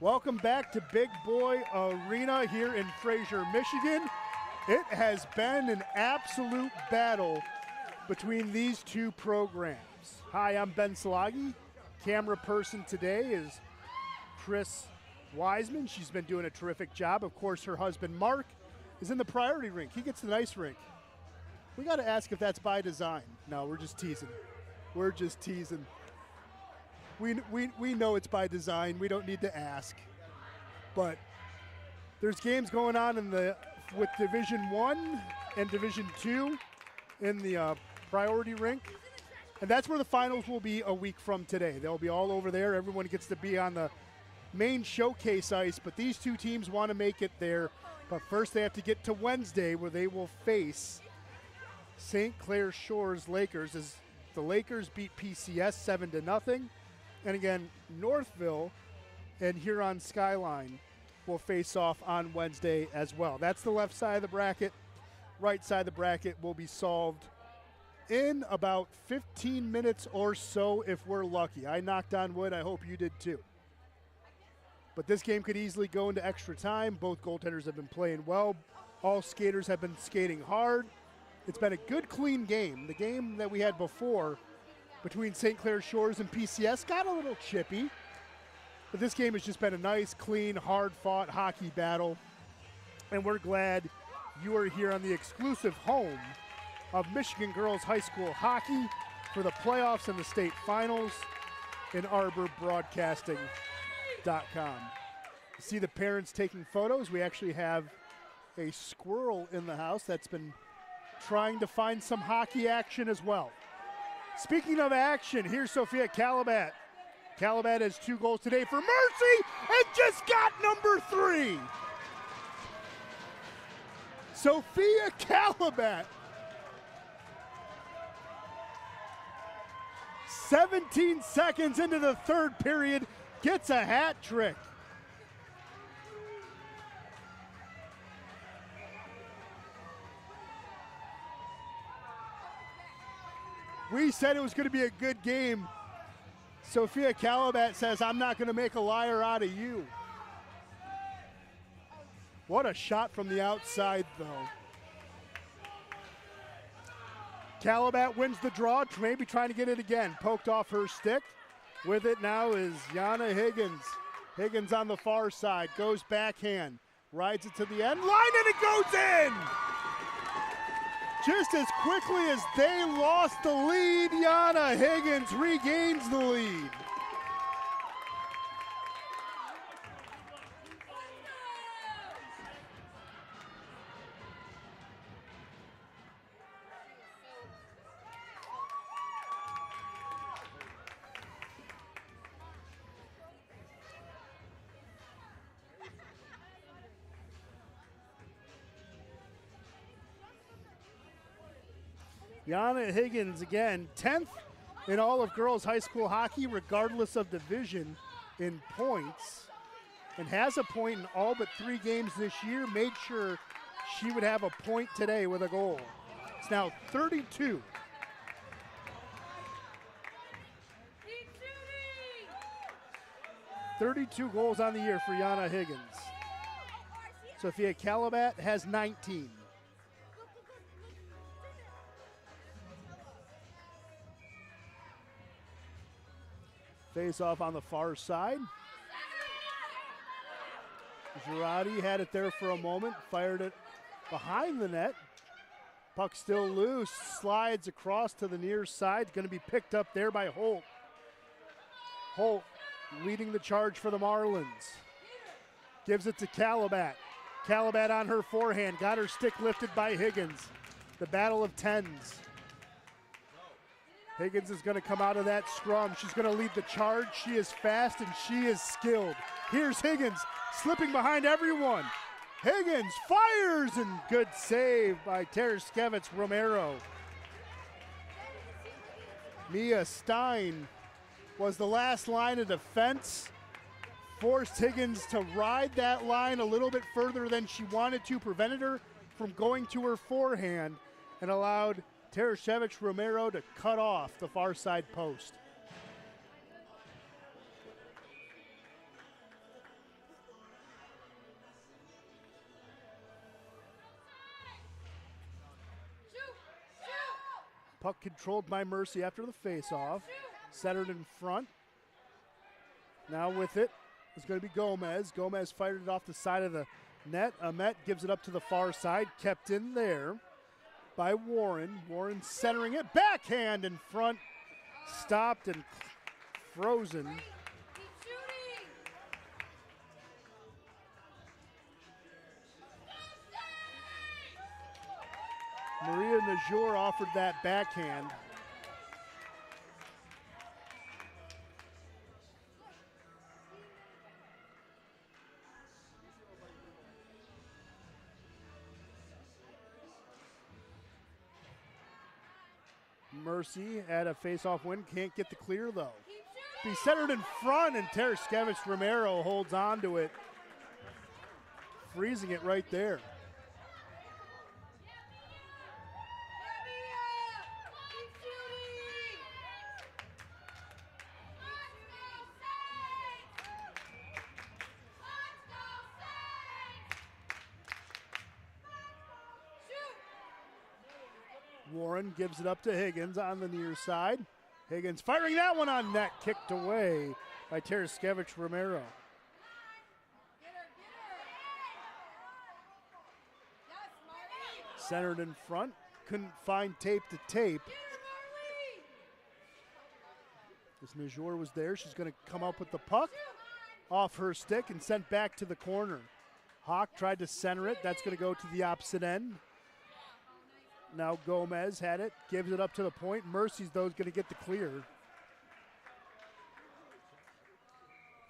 Welcome back to Big Boy Arena here in Fraser, Michigan. It has been an absolute battle between these two programs. Hi, I'm Ben Salagi. Camera person today is Chris Wiseman. She's been doing a terrific job. Of course, her husband Mark is in the priority rink. He gets the nice rink. We got to ask if that's by design. No, we're just teasing. We're just teasing. We know it's by design. We don't need to ask. But there's games going on with Division 1 and Division 2 in the priority rink. And that's where the finals will be a week from today. They'll be all over there. Everyone gets to be on the main showcase ice, but these two teams want to make it there. But first they have to get to Wednesday, where they will face St. Clair Shores Lakers, as the Lakers beat PCS 7-0. And again, Northville and Huron Skyline will face off on Wednesday as well. That's the left side of the bracket. Right side of the bracket will be solved in about 15 minutes or so if we're lucky. I knocked on wood. I hope you did too. But this game could easily go into extra time. Both goaltenders have been playing well. All skaters have been skating hard. It's been a good, clean game. The game that we had before between St. Clair Shores and PCS got a little chippy. But this game has just been a nice, clean, hard-fought hockey battle. And we're glad you are here on the exclusive home of Michigan Girls High School Hockey for the playoffs and the state finals in ArborBroadcasting.com. See the parents taking photos. We actually have a squirrel in the house that's been trying to find some hockey action as well. Speaking of action, here's Sophia Calabat. Calabat has 2 goals today for Mercy and just got number 3. Sophia Calabat. 17 seconds into the third period, gets a hat trick. We said it was going to be a good game. Sophia Calabat says, I'm not going to make a liar out of you. What a shot from the outside, though. Calabat wins the draw, maybe trying to get it again. Poked off her stick. With it now is Yana Higgins. Higgins on the far side, goes backhand, rides it to the end line, and it goes in! Just as quickly as they lost the lead, Yana Higgins regains the lead. Yana Higgins, again, 10th in all of girls high school hockey, regardless of division, in points, and has a point in all but 3 games this year. Made sure she would have a point today with a goal. It's now 32. "32 goals on the year for Yana Higgins. Sophia Calabat has 19. Face off on the far side. Girardi had it there for a moment, fired it behind the net. Puck still loose, slides across to the near side, going to be picked up there by Holt. Holt leading the charge for the Marlins. Gives it to Calabat. Calabat on her forehand, got her stick lifted by Higgins. The battle of tens. Higgins is going to come out of that scrum. She's going to lead the charge. She is fast and she is skilled. Here's Higgins slipping behind everyone. Higgins fires, and good save by Tereskevich Romero. Mia Stein was the last line of defense. Forced Higgins to ride that line a little bit further than she wanted to, prevented her from going to her forehand, and allowed Tereshevich Romero to cut off the far side post. Puck controlled by Mercy after the faceoff. Centered in front. Now with it is going to be Gomez. Gomez fired it off the side of the net. Ahmet gives it up to the far side. Kept in there by Warren. Warren centering it. Backhand in front. Stopped and frozen. Maria Najor offered that backhand. Mercy at a face-off win, can't get the clear though. Be centered in front, and Tereskevich Romero holds on to it, freezing it right there. Warren gives it up to Higgins on the near side. Higgins firing that one on net, kicked away by Tereskevich Romero. Centered in front, couldn't find tape to tape. As Najor was there, she's going to come up with the puck off her stick and sent back to the corner. Hawk tried to center it, that's going to go to the opposite end. Now Gomez had it, gives it up to the point. Mercy's, though, is going to get the clear.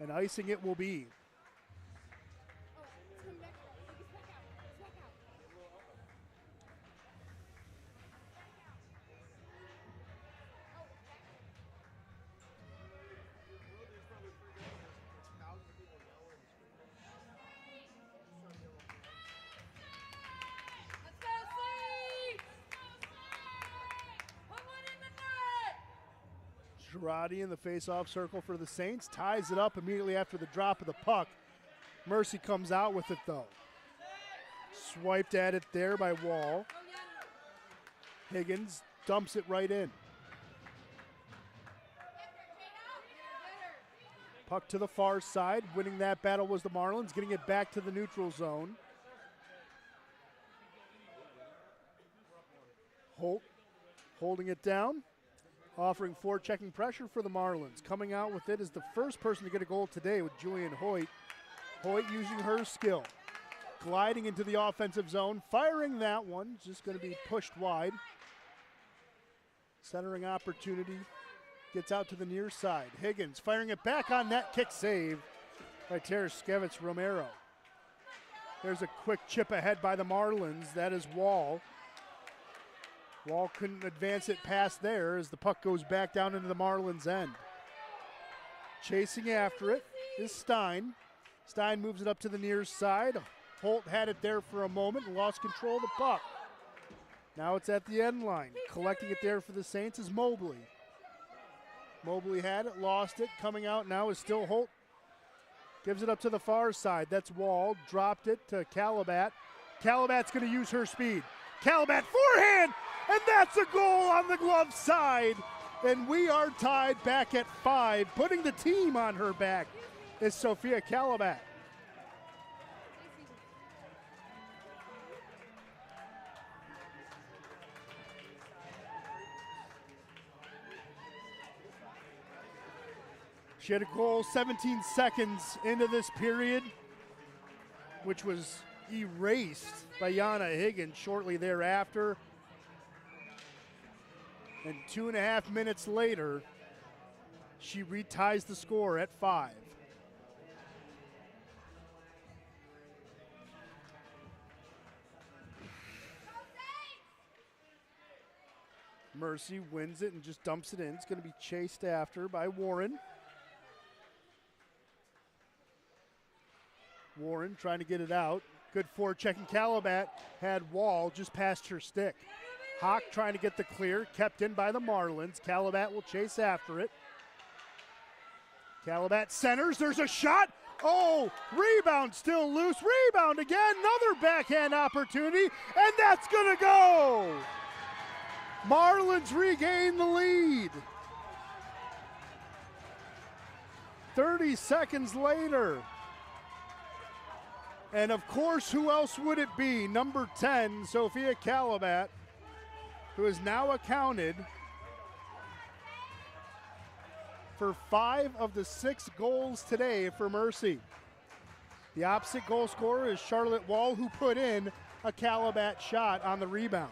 And icing it will be. Girardi in the face-off circle for the Saints. Ties it up immediately after the drop of the puck. Mercy comes out with it, though. Swiped at it there by Wall. Higgins dumps it right in. Puck to the far side. Winning that battle was the Marlins. Getting it back to the neutral zone. Holt holding it down. Offering forechecking pressure for the Marlins. Coming out with it is the first person to get a goal today with Julian Hoyt. Hoyt using her skill. Gliding into the offensive zone. Firing that one. Just going to be pushed wide. Centering opportunity. Gets out to the near side. Higgins firing it back on net. Kick save by Tereskevich Romero. There's a quick chip ahead by the Marlins. That is Wall. Wall couldn't advance it past there as the puck goes back down into the Marlins' end. Chasing after it is Stein. Stein moves it up to the near side. Holt had it there for a moment and lost control of the puck. Now it's at the end line. Collecting it there for the Saints is Mobley. Mobley had it, lost it. Coming out now is still Holt. Gives it up to the far side. That's Wall. Dropped it to Calabat. Calabat's going to use her speed. Calabat forehand! And that's a goal on the glove side. And we are tied back at 5. Putting the team on her back is Sophia Calabat. She had a goal 17 seconds into this period, which was erased by Yana Higgins shortly thereafter. And 2.5 minutes later, she reties the score at 5. Mercy wins it and just dumps it in. It's going to be chased after by Warren. Warren trying to get it out. Good forechecking. Calabat had Wall just past her stick. Hawk trying to get the clear, kept in by the Marlins. Calabat will chase after it. Calabat centers, there's a shot. Oh, rebound still loose, rebound again, another backhand opportunity, and that's gonna go. Marlins regain the lead. 30 seconds later. And of course, who else would it be? Number 10, Sophia Calabat, who has now accounted for 5 of the 6 goals today for Mercy. The opposite goal scorer is Charlotte Wall, who put in a Calabat shot on the rebound.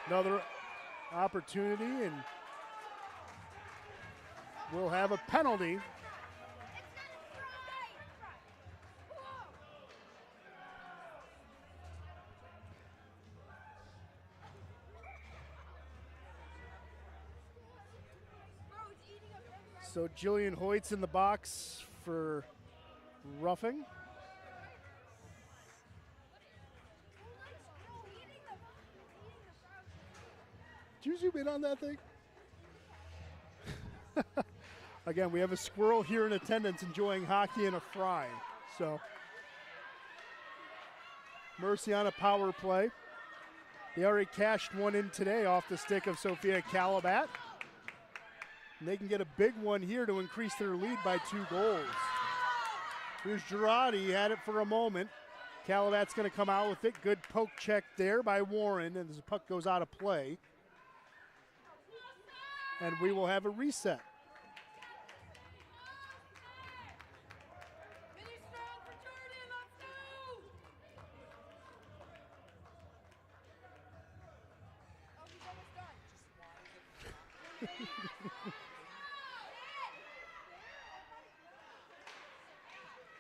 Another opportunity, and we'll have a penalty. So Jillian Hoyt's in the box for roughing. Did you zoom in on that thing? Again, we have a squirrel here in attendance enjoying hockey and a fry. So Mercy on a power play. They already cashed one in today off the stick of Sophia Calabat. And they can get a big one here to increase their lead by 2 goals. Here's Girardi, had it for a moment. Calabat's going to come out with it. Good poke check there by Warren, and as the puck goes out of play. And we will have a reset.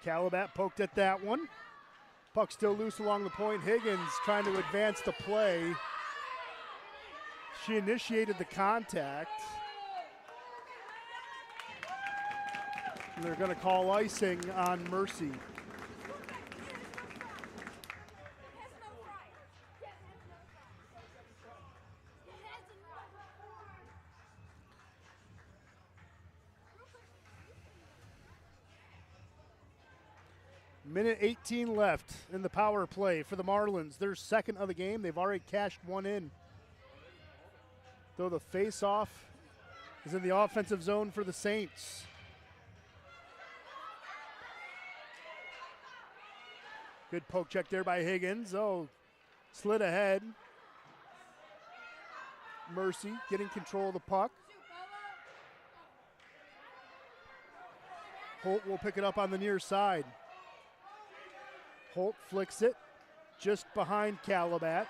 Calabat poked at that one. Puck still loose along the point. Higgins trying to advance the play. She initiated the contact. And they're going to call icing on Mercy. Minute 18 left in the power play for the Marlins. Their second of the game. They've already cashed one in. Though the face-off is in the offensive zone for the Saints. Good poke check there by Higgins. Oh, slid ahead. Mercy getting control of the puck. Holt will pick it up on the near side. Holt flicks it just behind Calabat.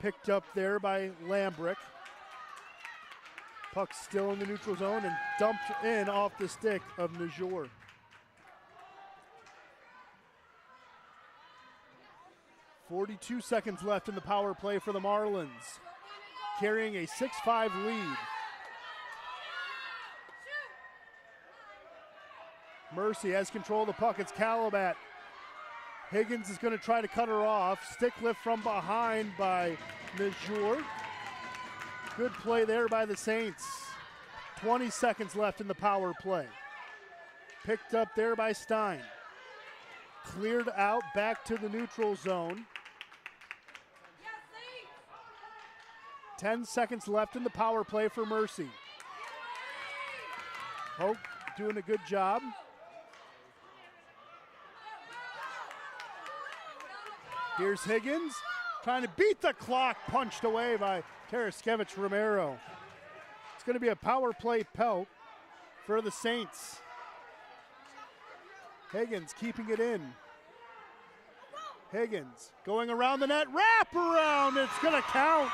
Picked up there by Lambrick. Puck still in the neutral zone and dumped in off the stick of Najor. .42 seconds left in the power play for the Marlins, carrying a 6-5 lead. Mercy has control of the puck. It's Calabat. Higgins is going to try to cut her off. Stick lift from behind by Najor. Good play there by the Saints. 20 seconds left in the power play. Picked up there by Stein. Cleared out back to the neutral zone. 10 seconds left in the power play for Mercy. Hope doing a good job. Here's Higgins trying to beat the clock, punched away by Taraskevich Romero. It's going to be a power play pelt for the Saints. Higgins keeping it in. Higgins going around the net, wrap around, it's going to count.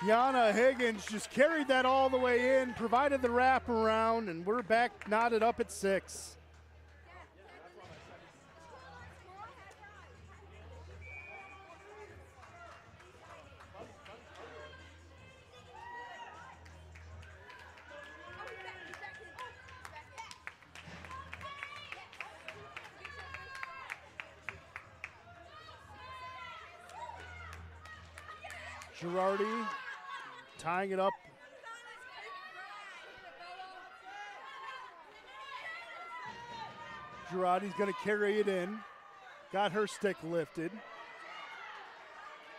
Yana Higgins just carried that all the way in, provided the wraparound, and we're back knotted up at 6. Girardi tying it up. Girardi's going to carry it in. Got her stick lifted.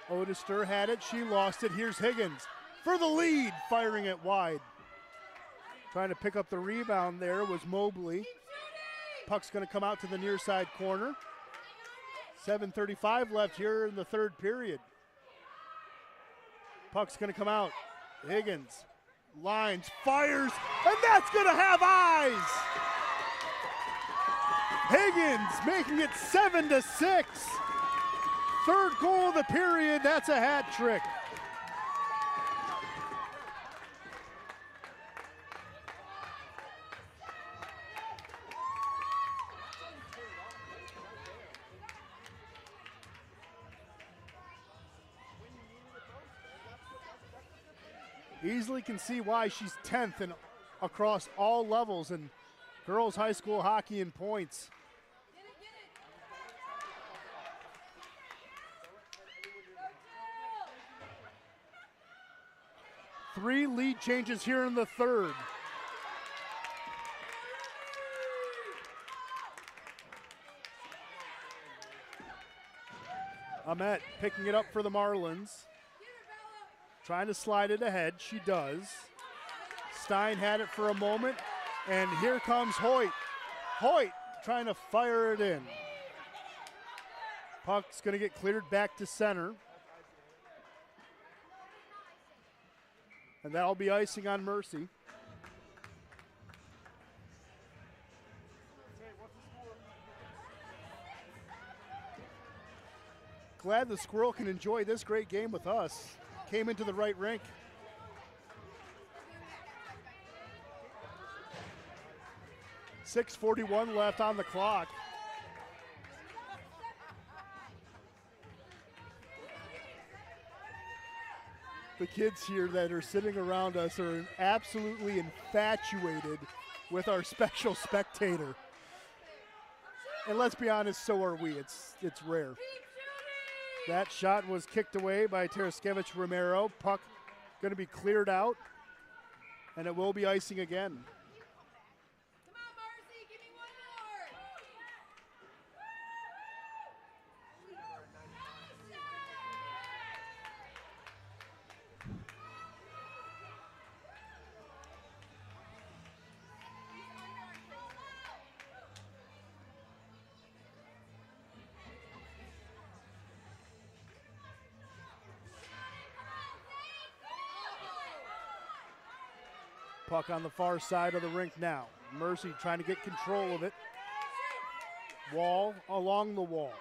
Odester had it. She lost it. Here's Higgins for the lead, firing it wide. Trying to pick up the rebound there was Mobley. Puck's going to come out to the near side corner. 7:35 left here in the third period. Puck's going to come out. Higgins lines, fires, and that's going to have eyes. Higgins making it 7-6. Third goal of the period, that's a hat trick. Easily can see why she's 10th and across all levels in girls high school hockey in points. Three lead changes here in the third. Ahmet picking it up for the Marlins. Trying to slide it ahead, she does. Stein had it for a moment, and here comes Hoyt. Hoyt trying to fire it in. Puck's gonna get cleared back to center. And that'll be icing on Mercy. Glad the Squirrel can enjoy this great game with us. Came into the right rink. .641 left on the clock. The kids here that are sitting around us are absolutely infatuated with our special spectator. And let's be honest, so are we. It's rare. That shot was kicked away by Taraskevich Romero. Puck going to be cleared out, and it will be icing again. Come on, Marcy, give me one Puck on the far side of the rink now. Mercy trying to get control of it. Wall along the wall.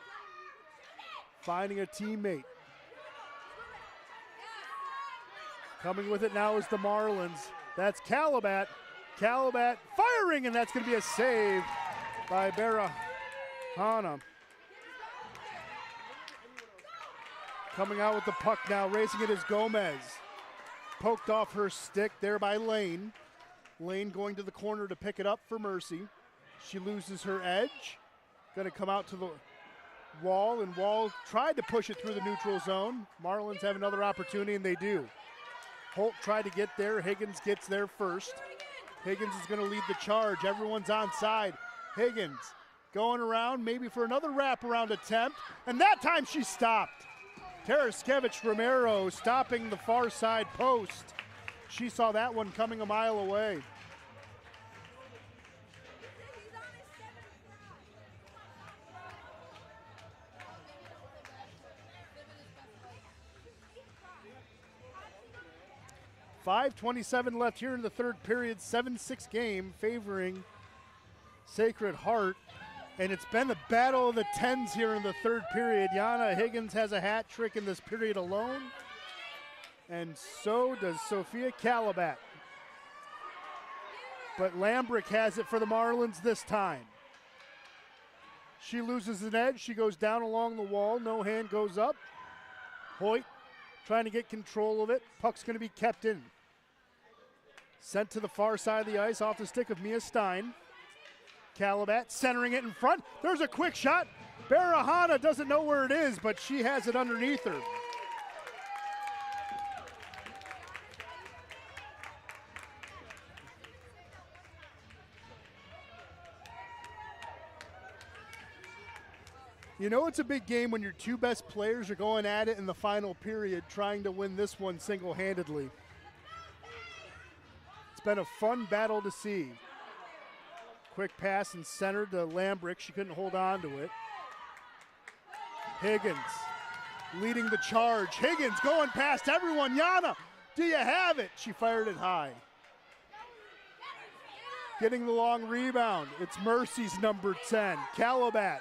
Finding a teammate. Coming with it now is the Marlins. That's Calabat. Calabat firing, and that's going to be a save by Barahona. Coming out with the puck now, racing it is Gomez. Poked off her stick there by Lane. Lane going to the corner to pick it up for Mercy. She loses her edge. Going to come out to the Wall, and Wall tried to push it through the neutral zone. Marlins have another opportunity, and they do. Holt tried to get there. Higgins gets there first. Higgins is going to lead the charge. Everyone's on side. Higgins going around, maybe for another wraparound attempt, and that time she stopped. Taraskevich Romero stopping the far side post. She saw that one coming a mile away. .5:27 left here in the third period. 7-6 game favoring Sacred Heart. And it's been the battle of the tens here in the third period. Yana Higgins has a hat trick in this period alone. And so does Sophia Calabat. But Lambrick has it for the Marlins this time. She loses an edge. She goes down along the wall. No hand goes up. Hoyt trying to get control of it. Puck's going to be kept in. Sent to the far side of the ice off the stick of Mia Stein. Calabat centering it in front. There's a quick shot. Barahona doesn't know where it is, but she has it underneath her. You know it's a big game when your two best players are going at it in the final period, trying to win this one single-handedly. It's been a fun battle to see. Quick pass and center to Lambrick. She couldn't hold on to it. Higgins leading the charge. Higgins going past everyone. Yana, do you have it? She fired it high. Getting the long rebound. It's Mercy's number 10, Calabat.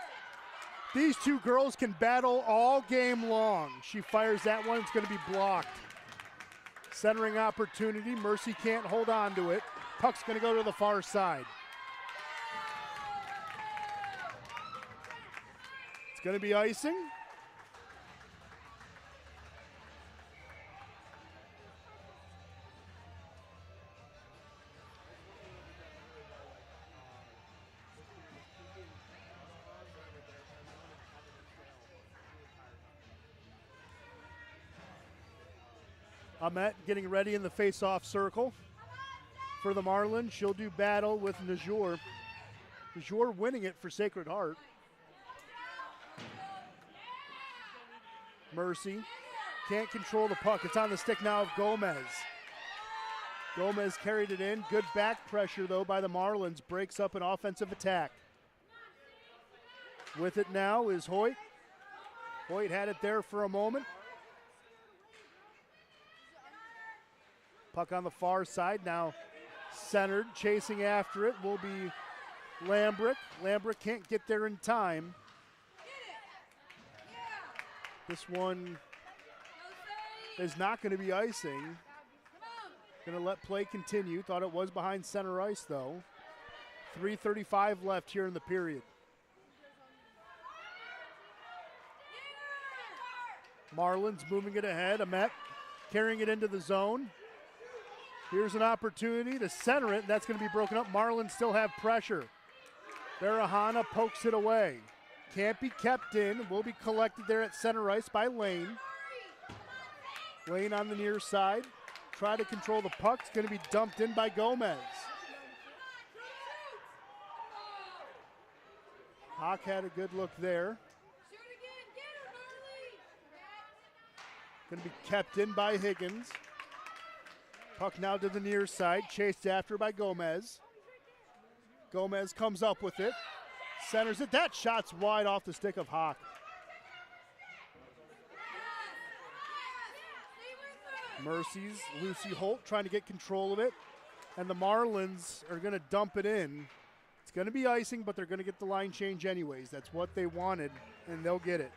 These two girls can battle all game long. She fires that one. It's going to be blocked. Centering opportunity. Mercy can't hold on to it. Puck's going to go to the far side. It's going to be icing. Ahmet getting ready in the face-off circle for the Marlins. She'll do battle with Najor. Najor winning it for Sacred Heart. Mercy can't control the puck. It's on the stick now of Gomez. Gomez carried it in. Good back pressure, though, by the Marlins. Breaks up an offensive attack. With it now is Hoyt. Hoyt had it there for a moment. Puck on the far side, now centered, chasing after it will be Lambrick. Lambrick can't get there in time. This one is not going to be icing. Going to let play continue. Thought it was behind center ice, though. 3:35 left here in the period. Marlins moving it ahead. Ahmet carrying it into the zone. Here's an opportunity to center it. That's going to be broken up. Marlins still have pressure. Barahana pokes it away. Can't be kept in. Will be collected there at center ice by Lane. Lane on the near side. Try to control the puck. It's going to be dumped in by Gomez. Hawk had a good look there. Going to be kept in by Higgins. Puck now to the near side, chased after by Gomez. Gomez comes up with it, centers it. That shot's wide off the stick of Hawk. Mercy's Lucy Holt trying to get control of it, and the Marlins are going to dump it in. It's going to be icing, but they're going to get the line change anyways. That's what they wanted, and they'll get it.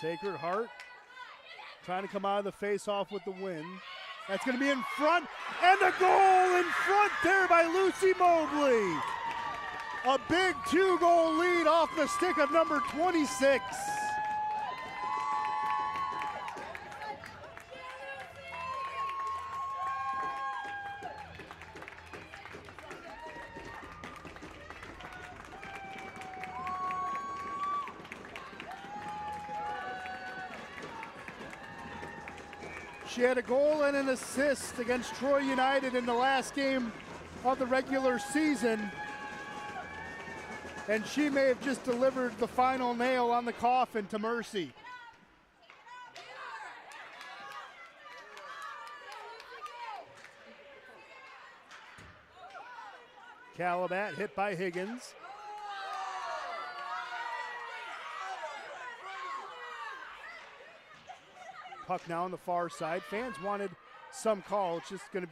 Sacred Heart trying to come out of the face-off with the win. That's going to be in front, and a goal in front there by Lucy Mobley. A big 2-goal lead off the stick of number 26. She had a goal and an assist against Troy United in the last game of the regular season. And she may have just delivered the final nail on the coffin to Mercy. Calabat hit by Higgins. Puck now on the far side. Fans wanted some call. It's just going to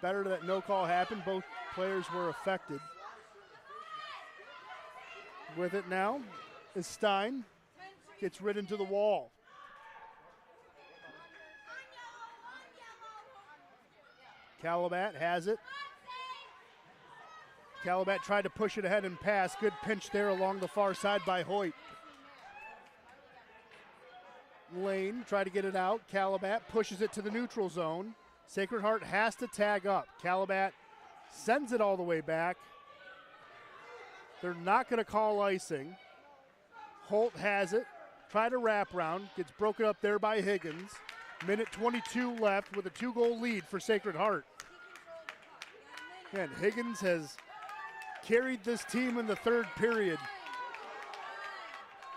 better that no call happened. Both players were affected. With it now is Stein. Gets ridden to the wall. Calabat has it. Calabat tried to push it ahead and pass. Good pinch there along the far side by Hoyt. lane, try to get it out. Calabat pushes it to the neutral zone. Sacred Heart has to tag up. Calabat sends it all the way back. They're not going to call icing. Holt has it. Try to wrap round. Gets broken up there by Higgins. Minute 22 left with a 2-goal lead for Sacred Heart. And Higgins has carried this team in the third period.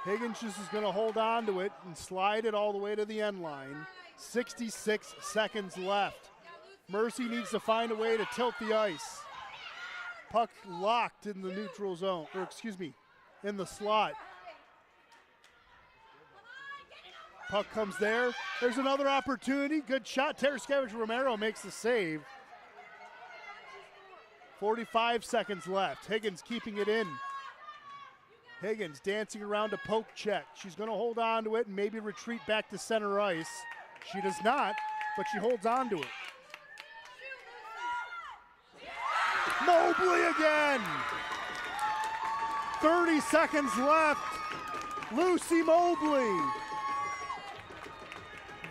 Higgins just is going to hold on to it and slide it all the way to the end line. 66 seconds left. Mercy needs to find a way to tilt the ice. Puck locked in the neutral zone, or excuse me, in the slot. Puck comes there. There's another opportunity. Good shot. Tereskevich Romero makes the save. 45 seconds left. Higgins keeping it in. Higgins dancing around a poke check. She's going to hold on to it and maybe retreat back to center ice. She does not, but she holds on to it. Mobley again. 30 seconds left. Lucy Mobley.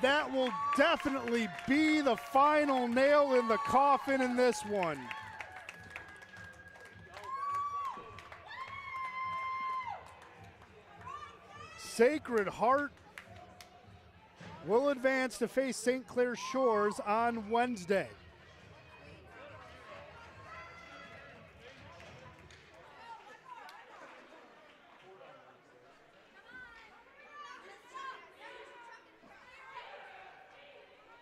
That will definitely be the final nail in the coffin in this one. Sacred Heart will advance to face St. Clair Shores on Wednesday.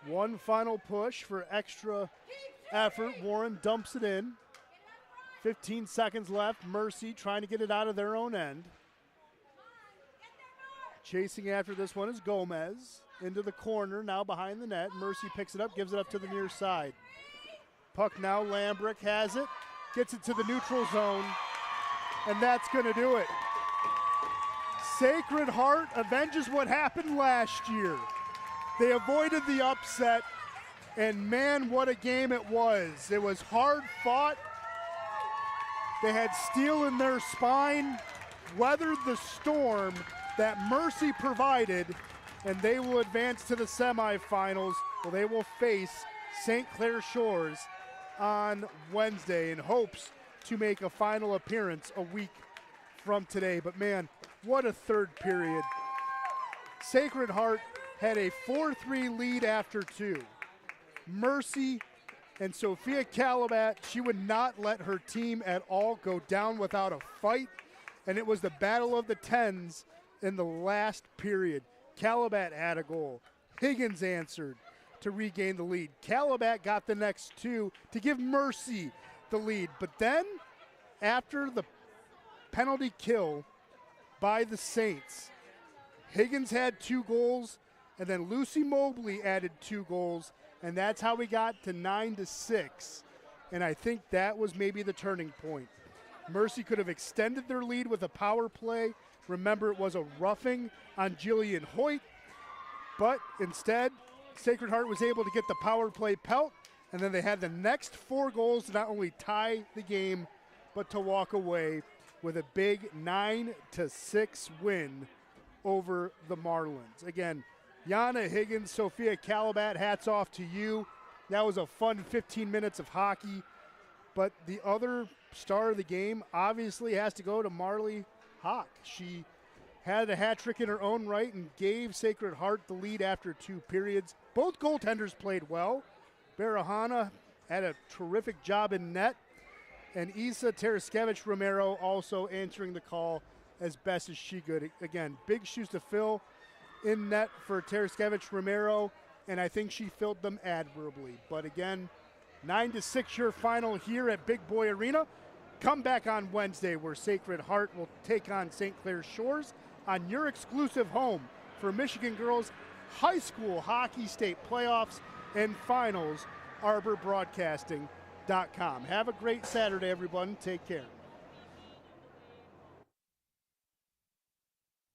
One final push for extra effort. Warren dumps it in. 15 seconds left. Mercy trying to get it out of their own end. Chasing after this one is Gomez. Into the corner, now behind the net. Mercy picks it up, gives it up to the near side. Puck now, Lambrick has it. Gets it to the neutral zone. And that's going to do it. Sacred Heart avenges what happened last year. They avoided the upset, and man, what a game it was. It was hard fought. They had steel in their spine, weathered the storm that Mercy provided, and they will advance to the semifinals. Well, they will face St. Clair Shores on Wednesday in hopes to make a final appearance a week from today. But man, what a third period. Sacred Heart had a 4-3 lead after 2. Mercy and Sophia Calabat, she would not let her team at all go down without a fight, and it was the battle of the tens in the last period. Calabat had a goal. Higgins answered to regain the lead. Calabat got the next 2 to give Mercy the lead. But then, after the penalty kill by the Saints, Higgins had 2 goals, and then Lucy Mobley added 2 goals, and that's how we got to 9-6. And I think that was maybe the turning point. Mercy could have extended their lead with a power play. Remember, it was a roughing on Jillian Hoyt, but instead, Sacred Heart was able to get the power play pelt, and then they had the next 4 goals to not only tie the game, but to walk away with a big 9-6 win over the Marlins. Again, Yana Higgins, Sophia Calabat, hats off to you. That was a fun 15 minutes of hockey, but the other star of the game obviously has to go to Marley Hawk. She had a hat trick in her own right and gave Sacred Heart the lead after 2 periods. Both goaltenders played well. Barahana had a terrific job in net, and Isa Tereskevich Romero also answering the call as best as she could. Again, big shoes to fill in net for Tereskevich Romero, and I think she filled them admirably. But again, 9-6 your final here at Big Boy Arena. Come back on Wednesday where Sacred Heart will take on St. Clair Shores on your exclusive home for Michigan Girls High School Hockey State Playoffs and Finals, ArborBroadcasting.com. Have a great Saturday, everyone. Take care.